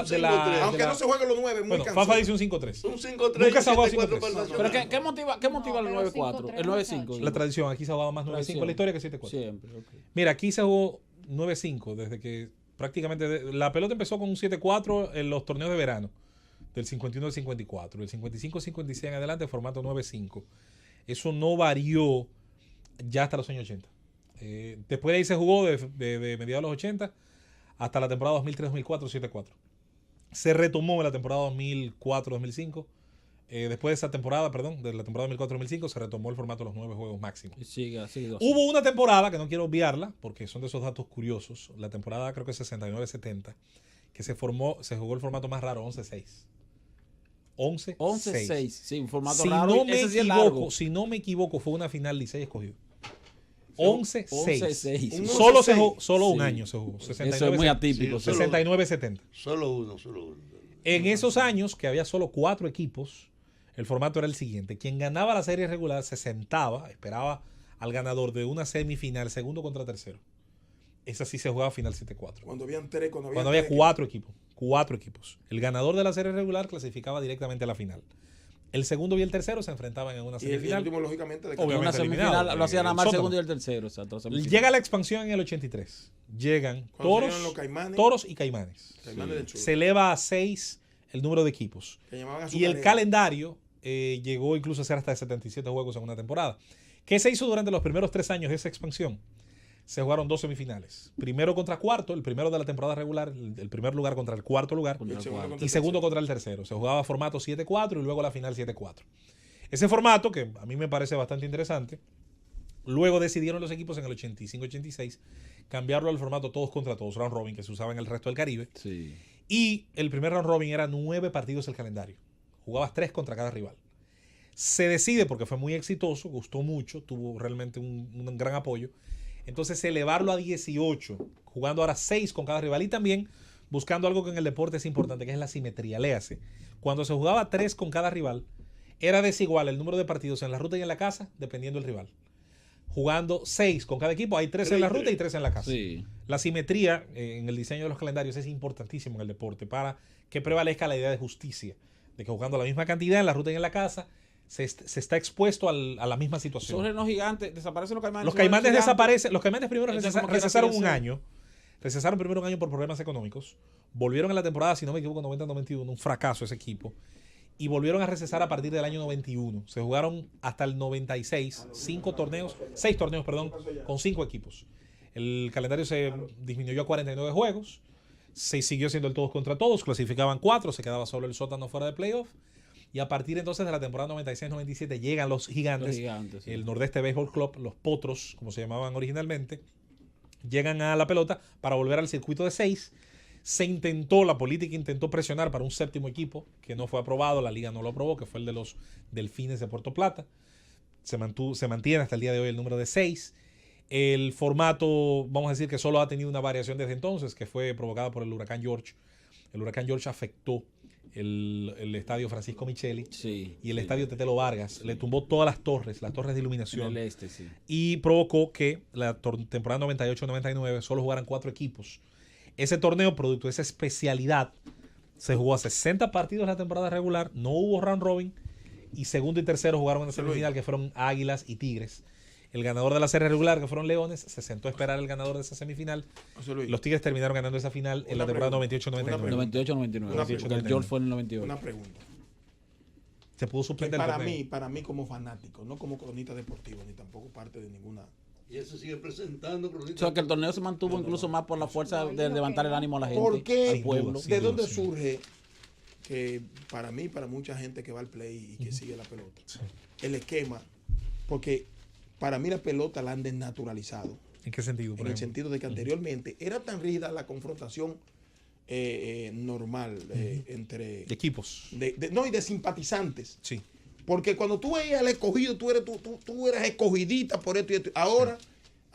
aunque no se jueguen los 9, muy cansón. Fafa dice un 5-3. Un 5-3. Nunca se ha jugado 5-3. Pero ¿qué motiva el 9-4? El 9-5. La tradición. Aquí se ha jugado más 9-5 en la historia que 7-4. Siempre, okay. Mira, aquí se jugó 9-5 desde que prácticamente la pelota empezó con un 7-4 en los torneos de verano del 51 al 54, del 55-56 en adelante formato 9-5. Eso no varió ya hasta los años 80. Después de ahí se jugó de mediados de los 80 hasta la temporada 2003-2004 7-4. Se retomó en la temporada 2004-2005. Después de esa temporada, de la temporada 2004-2005, se retomó el formato de los 9 juegos máximos. Hubo una temporada, que no quiero obviarla, porque son de esos datos curiosos, la temporada creo que es 69-70, que se jugó el formato más raro, 11-6. 11-6. Sí, un formato raro. Si no me equivoco, fue una final Licey escogido. 11-6. Solo un año se jugó. 69, eso es muy atípico. 69-70. Solo uno. En esos años, que había solo 4 equipos, el formato era el siguiente. Quien ganaba la serie regular se sentaba, esperaba al ganador de una semifinal, segundo contra tercero. Esa sí se jugaba final 7-4. Cuando había 4 equipos. 4 equipos. El ganador de la serie regular clasificaba directamente a la final. El segundo y el tercero se enfrentaban en una semifinal. Y el último, lógicamente, obviamente una semifinal lo hacían nada más el segundo y el tercero. Exacto, llega la expansión en el 83. Llegan Toros y Caimanes. Se eleva a 6 el número de equipos. Y el calendario llegó incluso a ser hasta de 77 juegos en una temporada. ¿Qué se hizo durante los primeros 3 años de esa expansión? Se jugaron 2 semifinales. Primero contra cuarto, el primero de la temporada regular, el primer lugar contra el cuarto lugar, y segundo contra el tercero. Se jugaba formato 7-4 y luego la final 7-4. Ese formato, que a mí me parece bastante interesante, luego decidieron los equipos en el 85-86 cambiarlo al formato todos contra todos, round robin, que se usaba en el resto del Caribe. Sí. Y el primer round robin era 9 partidos el calendario. Jugabas 3 contra cada rival. Se decide, porque fue muy exitoso, gustó mucho, tuvo realmente un gran apoyo. Entonces elevarlo a 18, jugando ahora 6 con cada rival y también buscando algo que en el deporte es importante, que es la simetría. Léase, cuando se jugaba 3 con cada rival, era desigual el número de partidos en la ruta y en la casa, dependiendo del rival. Jugando 6 con cada equipo, hay 3 en la ruta y 3 en la casa. Sí. La simetría en el diseño de los calendarios es importantísimo en el deporte para que prevalezca la idea de justicia, de que jugando la misma cantidad en la ruta y en la casa, se está expuesto a la misma situación. Surgen los gigantes, desaparecen los Caimanes. Los Caimanes desaparecen. Los Caimanes primero recesaron un año. Recesaron primero un año por problemas económicos. Volvieron a la temporada, si no me equivoco, 90-91, un fracaso ese equipo. Y volvieron a recesar a partir del año 91. Se jugaron hasta el 96, 6 torneos, con 5 equipos. El calendario se disminuyó a 49 juegos. Se siguió siendo el todos contra todos. Clasificaban 4, se quedaba solo el sótano fuera de playoff. Y a partir entonces de la temporada 96-97 llegan los gigantes, sí. El Nordeste Baseball Club, los Potros, como se llamaban originalmente, llegan a la pelota para volver al circuito de 6. La política intentó presionar para un 7º equipo, que no fue aprobado, la liga no lo aprobó, que fue el de los Delfines de Puerto Plata. Se mantiene hasta el día de hoy el número de 6. El formato, vamos a decir que solo ha tenido una variación desde entonces, que fue provocada por el huracán George. El huracán George afectó el estadio Francisco Micheli y el estadio Tetelo Vargas. Le tumbó todas las torres de iluminación. En el este, sí. Y provocó que la temporada 98-99 solo jugaran 4 equipos. Ese torneo, producto de esa especialidad, se jugó a 60 partidos en la temporada regular, no hubo round robin, y segundo y tercero jugaron en la semifinal, que fueron Águilas y Tigres. El ganador de la serie regular, que fueron Leones, se sentó a esperar el ganador de esa semifinal. Los Tigres terminaron ganando esa final en la temporada 98-99. 98-99. George fue en el 98. Una pregunta. Se pudo suspender para mí como fanático, no como cronista deportivo, ni tampoco parte de ninguna. Y eso sigue presentando. O sea, que el torneo se mantuvo incluso más por la fuerza de levantar el ánimo a la gente. ¿Por qué? Al pueblo. ¿De dónde surge que para mí, para mucha gente que va al play y que sigue la pelota, el esquema? Porque para mí la pelota la han desnaturalizado. ¿En qué sentido? En el sentido de que anteriormente era tan rígida la confrontación normal entre equipos. Y de simpatizantes. Sí. Porque cuando tú veías al escogido, tú eras escogidita por esto y esto. Ahora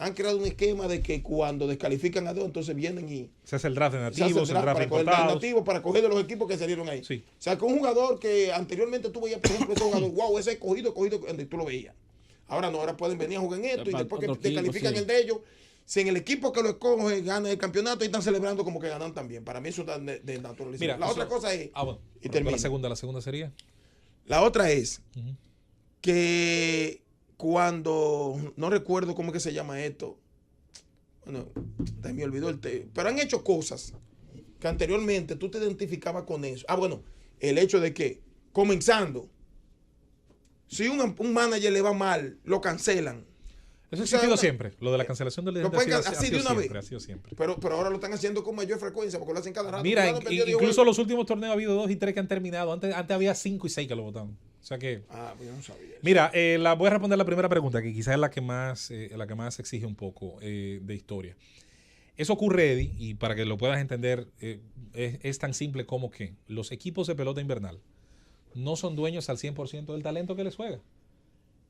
han creado un esquema de que cuando descalifican a dos, entonces vienen y se hace el draft de nativos, el draft para coger de los equipos que salieron ahí. Sí. O sea, que un jugador que anteriormente tú veías, por ejemplo, ese jugador, wow, ese cogido, tú lo veías. Ahora no, ahora pueden venir a jugar en esto y después que descalifican el de ellos, si en el equipo que lo escoge gana el campeonato y están celebrando como que ganan también. Para mí eso está de naturalización. Mira, la otra cosa es... bueno, y termino. La segunda sería... La otra es que cuando... No recuerdo cómo es que se llama esto. Bueno, me olvidó el tema. Pero han hecho cosas que anteriormente tú te identificabas con eso. Bueno, el hecho de que, comenzando, si un manager le va mal, lo cancelan. Eso ha existido siempre. Lo de la cancelación del dirigente ha sido siempre. Pero ahora lo están haciendo con mayor frecuencia porque lo hacen cada rato. Mira, incluso los últimos torneos ha habido 2 y 3 que han terminado. Antes había 5 y 6 que lo votaron. O sea que... pues yo no sabía eso. Mira, voy a responder la primera pregunta, que quizás es la que más exige un poco de historia. Eso ocurre, Eddie, y para que lo puedas entender, es tan simple como que los equipos de pelota invernal no son dueños al 100% del talento que les juega.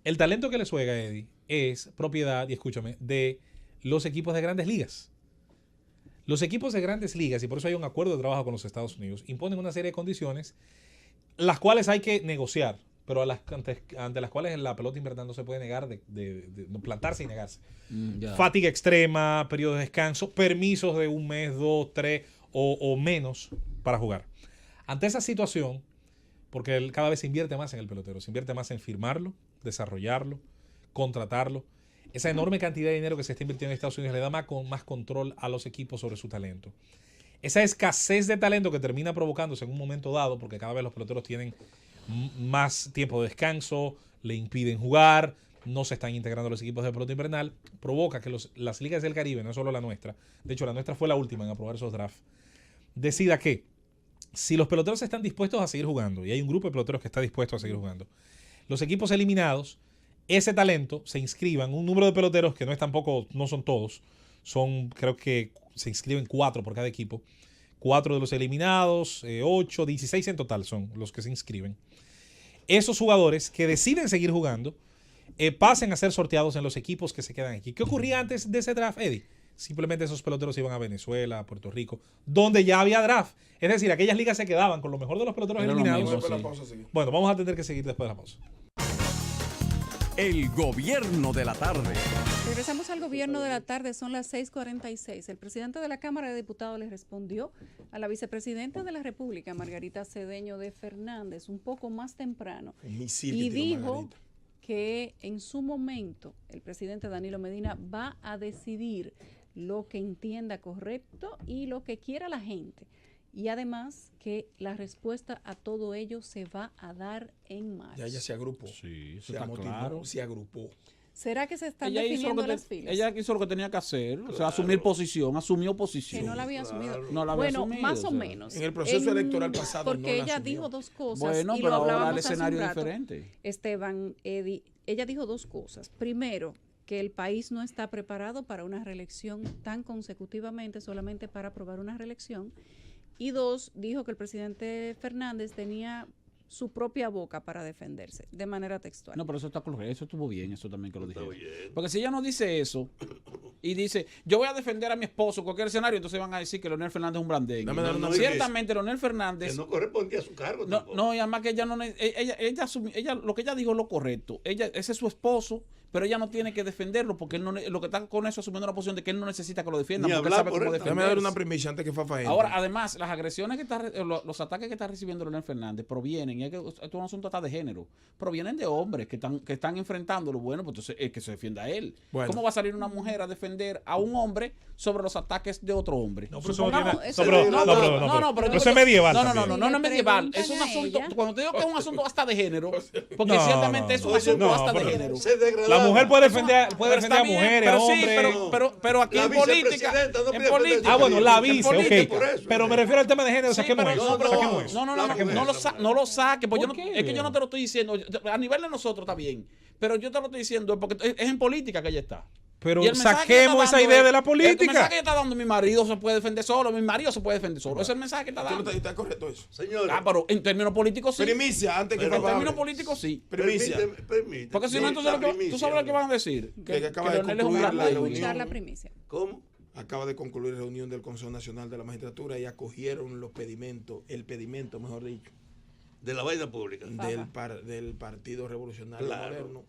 El talento que les juega, Eddie, es propiedad, y escúchame, de los equipos de grandes ligas. Los equipos de grandes ligas, y por eso hay un acuerdo de trabajo con los Estados Unidos, imponen una serie de condiciones las cuales hay que negociar, pero ante las cuales la pelota invernal no se puede negar de no plantarse y negarse. Fatiga extrema, periodos de descanso, permisos de 1 mes, 2, 3 o menos para jugar. Ante esa situación, porque cada vez se invierte más en el pelotero, se invierte más en firmarlo, desarrollarlo, contratarlo. Esa enorme cantidad de dinero que se está invirtiendo en Estados Unidos le da más control a los equipos sobre su talento. Esa escasez de talento que termina provocándose en un momento dado, porque cada vez los peloteros tienen más tiempo de descanso, le impiden jugar, no se están integrando los equipos de pelota invernal, provoca que las ligas del Caribe, no solo la nuestra, de hecho la nuestra fue la última en aprobar esos drafts, decida que si los peloteros están dispuestos a seguir jugando, y hay un grupo de peloteros que está dispuesto a seguir jugando, los equipos eliminados, ese talento se inscriban, un número de peloteros que no son todos, creo que se inscriben 4 por cada equipo, 4 de los eliminados, 8, 16 en total son los que se inscriben. Esos jugadores que deciden seguir jugando pasen a ser sorteados en los equipos que se quedan aquí. ¿Qué ocurría antes de ese draft, Eddie? Simplemente esos peloteros iban a Venezuela, a Puerto Rico, donde ya había draft. Es decir, aquellas ligas se quedaban con lo mejor de los peloteros eliminados. Bueno, vamos a tener que seguir después de la pausa. El gobierno de la tarde. Regresamos al gobierno de la tarde, son las 6:46. El presidente de la Cámara de Diputados le respondió a la vicepresidenta de la República, Margarita Cedeño de Fernández, un poco más temprano. Y dijo que en su momento el presidente Danilo Medina va a decidir lo que entienda correcto y lo que quiera la gente. Y además que la respuesta a todo ello se va a dar en marzo. Ya se agrupó. Sí, se motivó, claro. Se agrupó. ¿Será que se están definiendo las filas? Ella hizo lo que tenía que hacer, o sea, asumió posición. Que no la había asumido. No la había asumido, más o menos. En el proceso electoral pasado porque no la ella asumió. dijo 2 cosas. Bueno, y pero lo ahora el hace escenario un es rato. diferente. Esteban, Eddie, ella dijo 2 cosas. Primero, que el país no está preparado para una reelección tan consecutivamente, solamente para aprobar una reelección. Y 2, dijo que el presidente Fernández tenía su propia boca para defenderse, de manera textual. No, pero eso está correcto, eso estuvo bien, eso también que lo dije. Porque si ella no dice eso y dice, yo voy a defender a mi esposo en cualquier escenario, entonces van a decir que Leonel Fernández es un blandengue. Ciertamente Leonel Fernández no correspondía a su cargo. No, y además que ella lo que ella dijo es lo correcto. Ese es su esposo, pero ella no tiene que defenderlo porque él no, lo que está con eso asumiendo la posición de que él no necesita que lo defiendan, porque él sabe cómo defenderse. Déjame dar una primicia antes que Fafa entre. Ahora, además, las agresiones los ataques que está recibiendo Leonel Fernández provienen, y esto es un asunto hasta de género, provienen de hombres que están enfrentándolo. Bueno, pues entonces es que se defienda a él. Bueno. ¿Cómo va a salir una mujer a defender a un hombre sobre los ataques de otro hombre? No, pero eso es medieval. No es medieval. Es un asunto, cuando te digo que es un asunto hasta de género, porque ciertamente es un asunto hasta de género. La mujer puede defender a mujeres, a hombres. Pero aquí en política. Bueno, la vice, ok. Pero me refiero al tema de género, saquemos eso. No lo saques, porque es que yo no te lo estoy diciendo. A nivel de nosotros está bien, pero yo te lo estoy diciendo porque es en política que ella está. Pero saquemos esa idea de la política. El mensaje que está dando: mi marido se puede defender solo, mi marido se puede defender solo. Ese es el mensaje que está dando. ¿Está correcto eso? Señores. Pero en términos políticos sí. Primicia, antes que en términos políticos sí. Primicia. Permíteme. Porque si no, entonces tú sabes lo que van a decir. Que acaba de Leonel es un concluir la blanco. Escuchar la reunión. primicia. ¿Cómo? Acaba de concluir la reunión del Consejo Nacional de la Magistratura y acogieron los pedimentos, el pedimento, mejor dicho, De la vaina pública. del Partido Revolucionario Moderno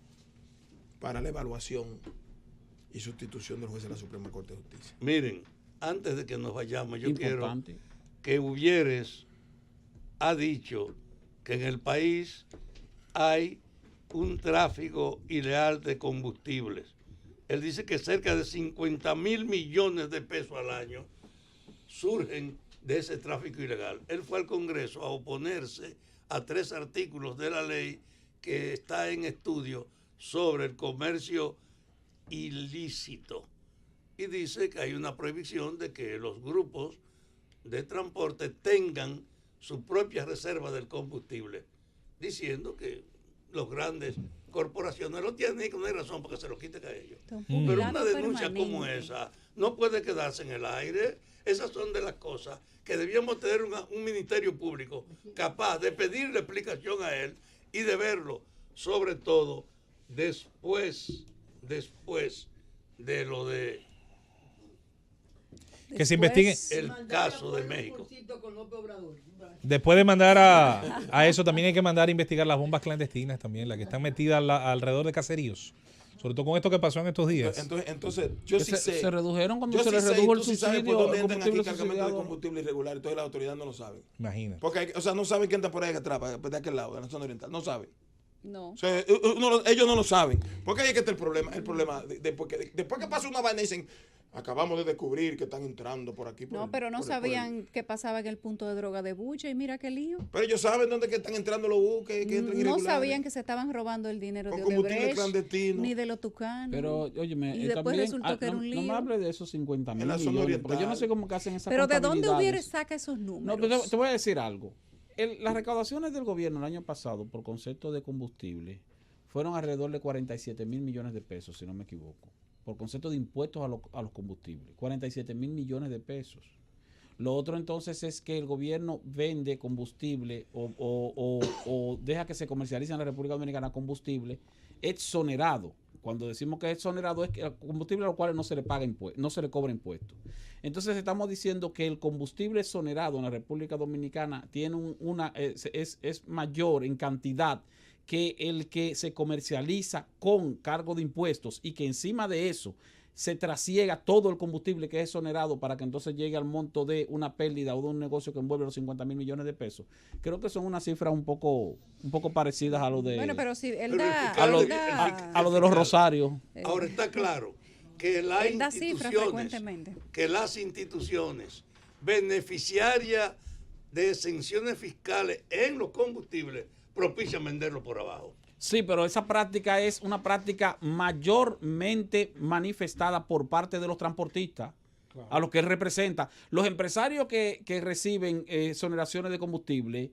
para la evaluación y sustitución del juez de la Suprema Corte de Justicia. Miren, antes de que nos vayamos, yo Importante. quiero que Uvieres ha dicho que en el país hay un tráfico ilegal de combustibles. Él dice que cerca de 50,000 millones de pesos al año surgen de ese tráfico ilegal. Él fue al Congreso a oponerse a 3 artículos de la ley que está en estudio sobre el comercio ilícito. Y dice que hay una prohibición de que los grupos de transporte tengan su propia reserva del combustible, diciendo que los grandes corporaciones lo tienen y que no hay razón para que se lo quiten a ellos. Pero una denuncia como esa no puede quedarse en el aire. Esas son de las cosas que debíamos tener un ministerio público capaz de pedirle explicación a él y de verlo, sobre todo después de lo de que se investigue el caso de México. Después de mandar a eso, también hay que mandar a investigar las bombas clandestinas también, las que están metidas alrededor de caseríos. Sobre todo con esto que pasó en estos días. Entonces yo sí sé. Se redujeron cuando Yo se sí les sé, redujo el tú sí sabes subsidio. por dónde el entran aquí combustible cargamentos de subsidiado. combustible irregular. Entonces las autoridades no lo saben. Imagina. Porque, no saben quién está por ahí atrás, de aquel lado, de la zona oriental. No saben. No. O sea, ellos no lo saben. Porque ahí es que está el problema. Después que pasa una vaina y dicen, acabamos de descubrir que están entrando por aquí. Pero no sabían qué pasaba en el punto de droga de Buche y mira qué lío. Pero ellos saben dónde que están entrando los buques. No sabían que se estaban robando el dinero con de combustible Odebrecht, clandestino. ni de los tucanos. Pero, óyeme, y después también, resultó que era un lío. No me hable de esos 50,000 En la zona millones, oriental. porque yo no sé cómo que hacen esas Pero ¿de dónde contabilidades. Uvieres saca esos números? No, pero te voy a decir algo. Las recaudaciones del gobierno el año pasado por concepto de combustible fueron alrededor de 47,000 millones de pesos, si no me equivoco, por concepto de impuestos a los combustibles. 47,000 millones de pesos. Lo otro entonces es que el gobierno vende combustible o deja que se comercialice en la República Dominicana combustible exonerado. Cuando decimos que es exonerado es que el combustible a los cuales no se le paga no se le cobra impuestos. Entonces estamos diciendo que el combustible exonerado en la República Dominicana tiene es mayor en cantidad que el que se comercializa con cargo de impuestos y que encima de eso se trasiega todo el combustible que es exonerado para que entonces llegue al monto de una pérdida o de un negocio que envuelve los 50,000 millones de pesos. Creo que son unas cifras un poco parecidas a lo de pero si él a lo de los rosarios. Ahora está claro que él da cifras frecuentemente. que las instituciones beneficiarias de exenciones fiscales en los combustibles propician venderlo por abajo. Sí, pero esa práctica es una práctica mayormente manifestada por parte de los transportistas, claro, a los que él representa. Los empresarios que reciben exoneraciones de combustible,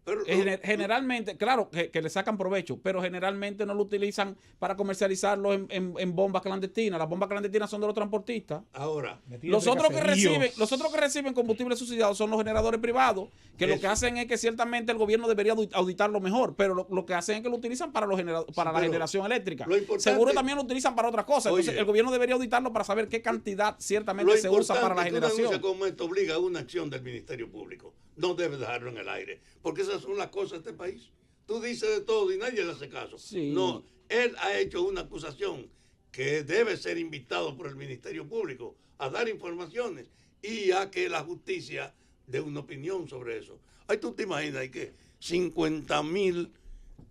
pero generalmente, claro, que le sacan provecho, pero generalmente no lo utilizan para comercializarlo en bombas clandestinas. Las bombas clandestinas son de los transportistas. Ahora, los otros que reciben combustible subsidiado son los generadores privados, que lo que hacen es que ciertamente el gobierno debería auditarlo mejor, pero lo que hacen es que lo utilizan para la generación eléctrica. Seguro también lo utilizan para otras cosas. Entonces el gobierno debería auditarlo para saber qué cantidad ciertamente se usa para la generación. Una como esto obliga a una acción del Ministerio Público. No debe dejarlo en el aire, porque esas son las cosas de este país. Tú dices de todo y nadie le hace caso. Sí. No, él ha hecho una acusación que debe ser invitado por el Ministerio Público a dar informaciones y a que la justicia dé una opinión sobre eso. Ay, tú te imaginas que 50,000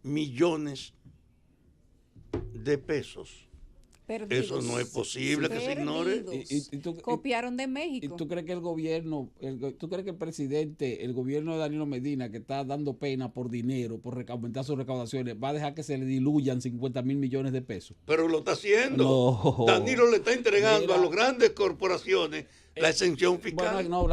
millones de pesos. Perdidos. Eso no es posible que se ignore. Copiaron de México. ¿Y tú crees que el gobierno, tú crees que el presidente, el gobierno de Danilo Medina, que está dando pena por dinero, por aumentar sus recaudaciones, va a dejar que se le diluyan 50,000 millones de pesos? Pero lo está haciendo. No. Danilo le está entregando a las grandes corporaciones la exención fiscal. Bueno,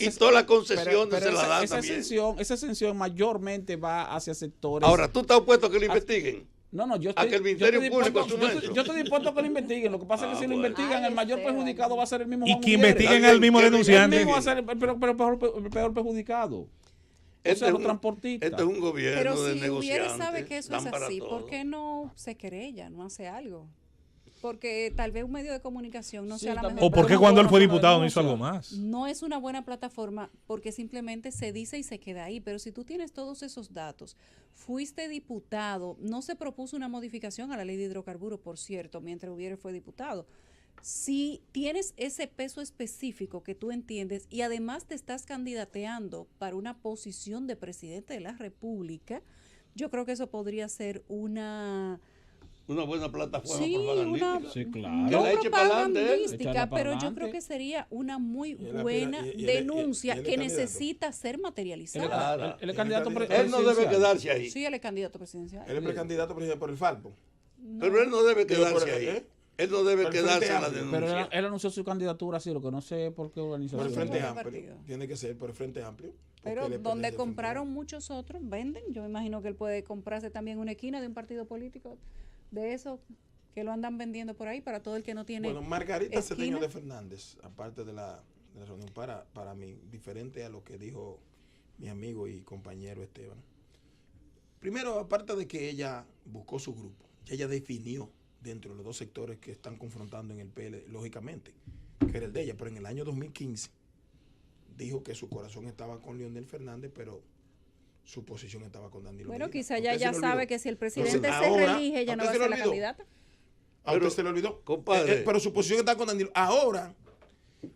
y todas las concesiones se la dan esa también. Esa exención mayormente va hacia sectores. Ahora, ¿tú estás opuesto a que lo investiguen? No, yo a que el Ministerio Público asuma eso. Yo estoy dispuesto a que lo investiguen. Lo que pasa es que si lo investigan, el mayor perjudicado va a ser el mismo Y Juan que Gutiérrez. investiguen al mismo denunciante. El mismo va a ser el peor perjudicado. O sea, los transportistas. Este es un gobierno Pero de si negociantes. Uvieres sabe que eso es dan para así, todo. ¿por qué no se querella, no hace algo? Porque tal vez un medio de comunicación no sea la mejor. ¿O por qué cuando él fue diputado no hizo algo más? No es una buena plataforma porque simplemente se dice y se queda ahí. Pero si tú tienes todos esos datos, fuiste diputado, no se propuso una modificación a la ley de hidrocarburos, por cierto, mientras Uvieres fue diputado. Si tienes ese peso específico que tú entiendes y además te estás candidateando para una posición de presidente de la República, yo creo que eso podría ser una buena plataforma propagandística. Sí, claro. No Que la eche para adelante, propagandística, pero yo creo que sería una muy buena denuncia que necesita ser materializada. Él es candidato Él no debe quedarse ahí. Sí, él es candidato presidencial. Él es precandidato presidencial por el Falpo. Pero él no debe quedarse ahí. Él no debe quedarse en la denuncia. Pero él anunció su candidatura, sí, lo que no sé por qué organización. Por el Frente Amplio. Tiene que ser por el Frente Amplio. Pero donde compraron muchos otros, venden. Yo me imagino que él puede comprarse también una esquina de un partido político de eso que lo andan vendiendo por ahí para todo el que no tiene. Bueno, Margarita esquina. Cedeño de Fernández, aparte de la reunión, para mí, diferente a lo que dijo mi amigo y compañero Esteban. Primero, aparte de que ella buscó su grupo, ella definió dentro de los dos sectores que están confrontando en el PL, lógicamente, que era el de ella, pero en el año 2015 dijo que su corazón estaba con Leonel Fernández, pero su posición estaba con Danilo Bueno, Medina. quizá ella ya sabe que si el presidente Entonces, se ahora, reelige, ella no va a ser la candidata. A usted se le olvidó. Compadre. Pero su posición está con Danilo. Ahora,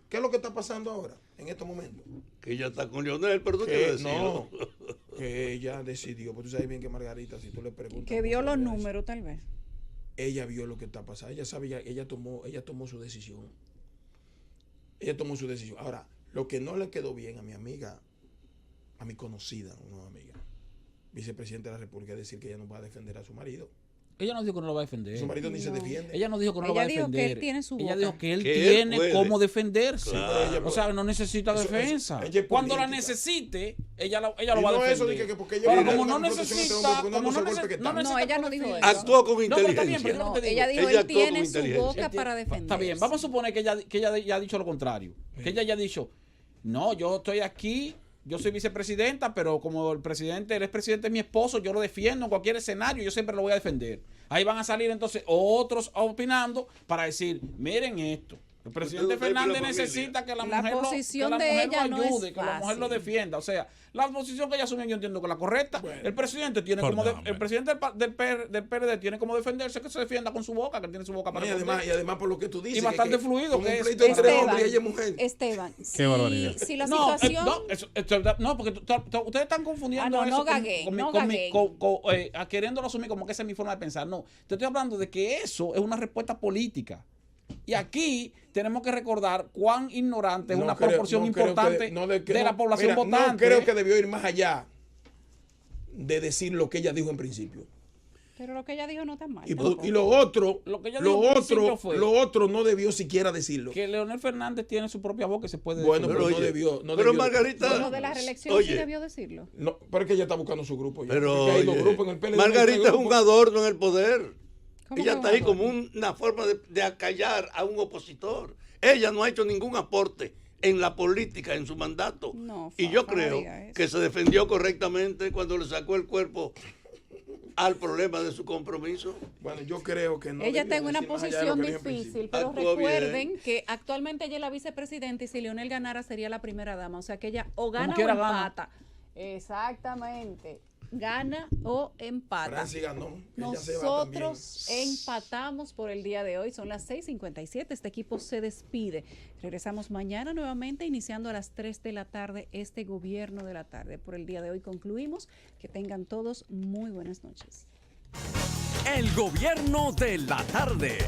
¿qué es lo que está pasando ahora, en estos momentos? Que ella está con Leonel, pero no quiero decirlo. No, que ella decidió, pues tú sabes bien que Margarita, si tú le preguntas. Que vio los números, tal vez. Ella vio lo que está pasando, ella sabe, ella tomó su decisión. Ella tomó su decisión. Ahora, lo que no le quedó bien a mi amiga, a mi conocida, una amiga, vicepresidenta de la República, decir que ella no va a defender a su marido. Ella no dijo que no lo va a defender. Su marido ni se defiende. Ella no dijo que no lo va a defender. Ella dijo que él tiene su boca. Ella dijo que él Que tiene él puede. cómo defenderse. Claro. O sea, no necesita defensa. ella es Cuando la política. necesite, ella lo Y va a no defender. eso de que porque ella Pero viene como de no una confrontación entre necesita, hombres, como no golpe que está. No, ella no dijo eso. Actuó con No, pero está bien, inteligencia. pero No, te digo. ella dijo Ella él actuó con tiene su inteligencia. boca para defender. Está bien, vamos a suponer que ella ya ha dicho lo contrario. Que ella ya ha dicho, no, yo estoy aquí, yo soy vicepresidenta, pero como el presidente, él es presidente de mi esposo, yo lo defiendo en cualquier escenario, yo siempre lo voy a defender. Ahí van a salir entonces otros opinando para decir, miren esto. El presidente Usted Fernández la familia. necesita que la La mujer, posición lo de ella no ayude, es que la mujer lo fácil. defienda. O sea, la posición que ella asumió yo entiendo que es la correcta. El presidente tiene Por como no, el presidente del PRD tiene como defenderse, que se defienda con su boca, que tiene su boca para Y además por lo que tú dices. Y bastante fluido, como que un es. pleito entre hombre y ella mujer. Esteban, Qué barbaridad. si la No, situación... no, porque ustedes están confundiendo Ah, no, eso no gagueen, no gagueen. queriéndolo asumir como que esa es mi forma de pensar. No, te estoy hablando de que eso es una respuesta política. Y aquí tenemos que recordar cuán ignorante es una proporción importante de la población votante. No creo que debió ir más allá de decir lo que ella dijo en principio. Pero lo que ella dijo no está mal. Y tampoco. lo otro, Lo que ella dijo en principio fue lo otro no debió siquiera decirlo. que Leonel Fernández tiene su propia voz que se puede Bueno, defender. pero no oye, debió. No pero debió. Margarita. Lo de la reelección sí Oye. debió decirlo. No, pero es que ella está buscando su grupo. Ya. Pero Porque hay dos oye, grupos en el PLD. Margarita es un adorno en el poder. ¿Cómo Ella que está un ahí como adorno? una forma de acallar a un opositor. Ella no ha hecho ningún aporte en la política, en su mandato. No, y yo Fafa, no creo diga eso. que se defendió correctamente cuando le sacó el cuerpo al problema de su compromiso. Bueno, yo creo que no. Ella debió está en una decir más allá de lo posición que dijo en difícil, principio. pero Actuó recuerden que actualmente ella es la vicepresidenta y si Leonel ganara sería la primera dama. O sea que ella o gana o quiera gana. empata. Exactamente. Gana o empata. Francis ganó. Ella se va también. Nosotros empatamos por el día de hoy. Son las 6:57. Este equipo se despide. Regresamos mañana nuevamente, iniciando a las 3 de la tarde este gobierno de la tarde. Por el día de hoy concluimos. Que tengan todos muy buenas noches. El gobierno de la tarde.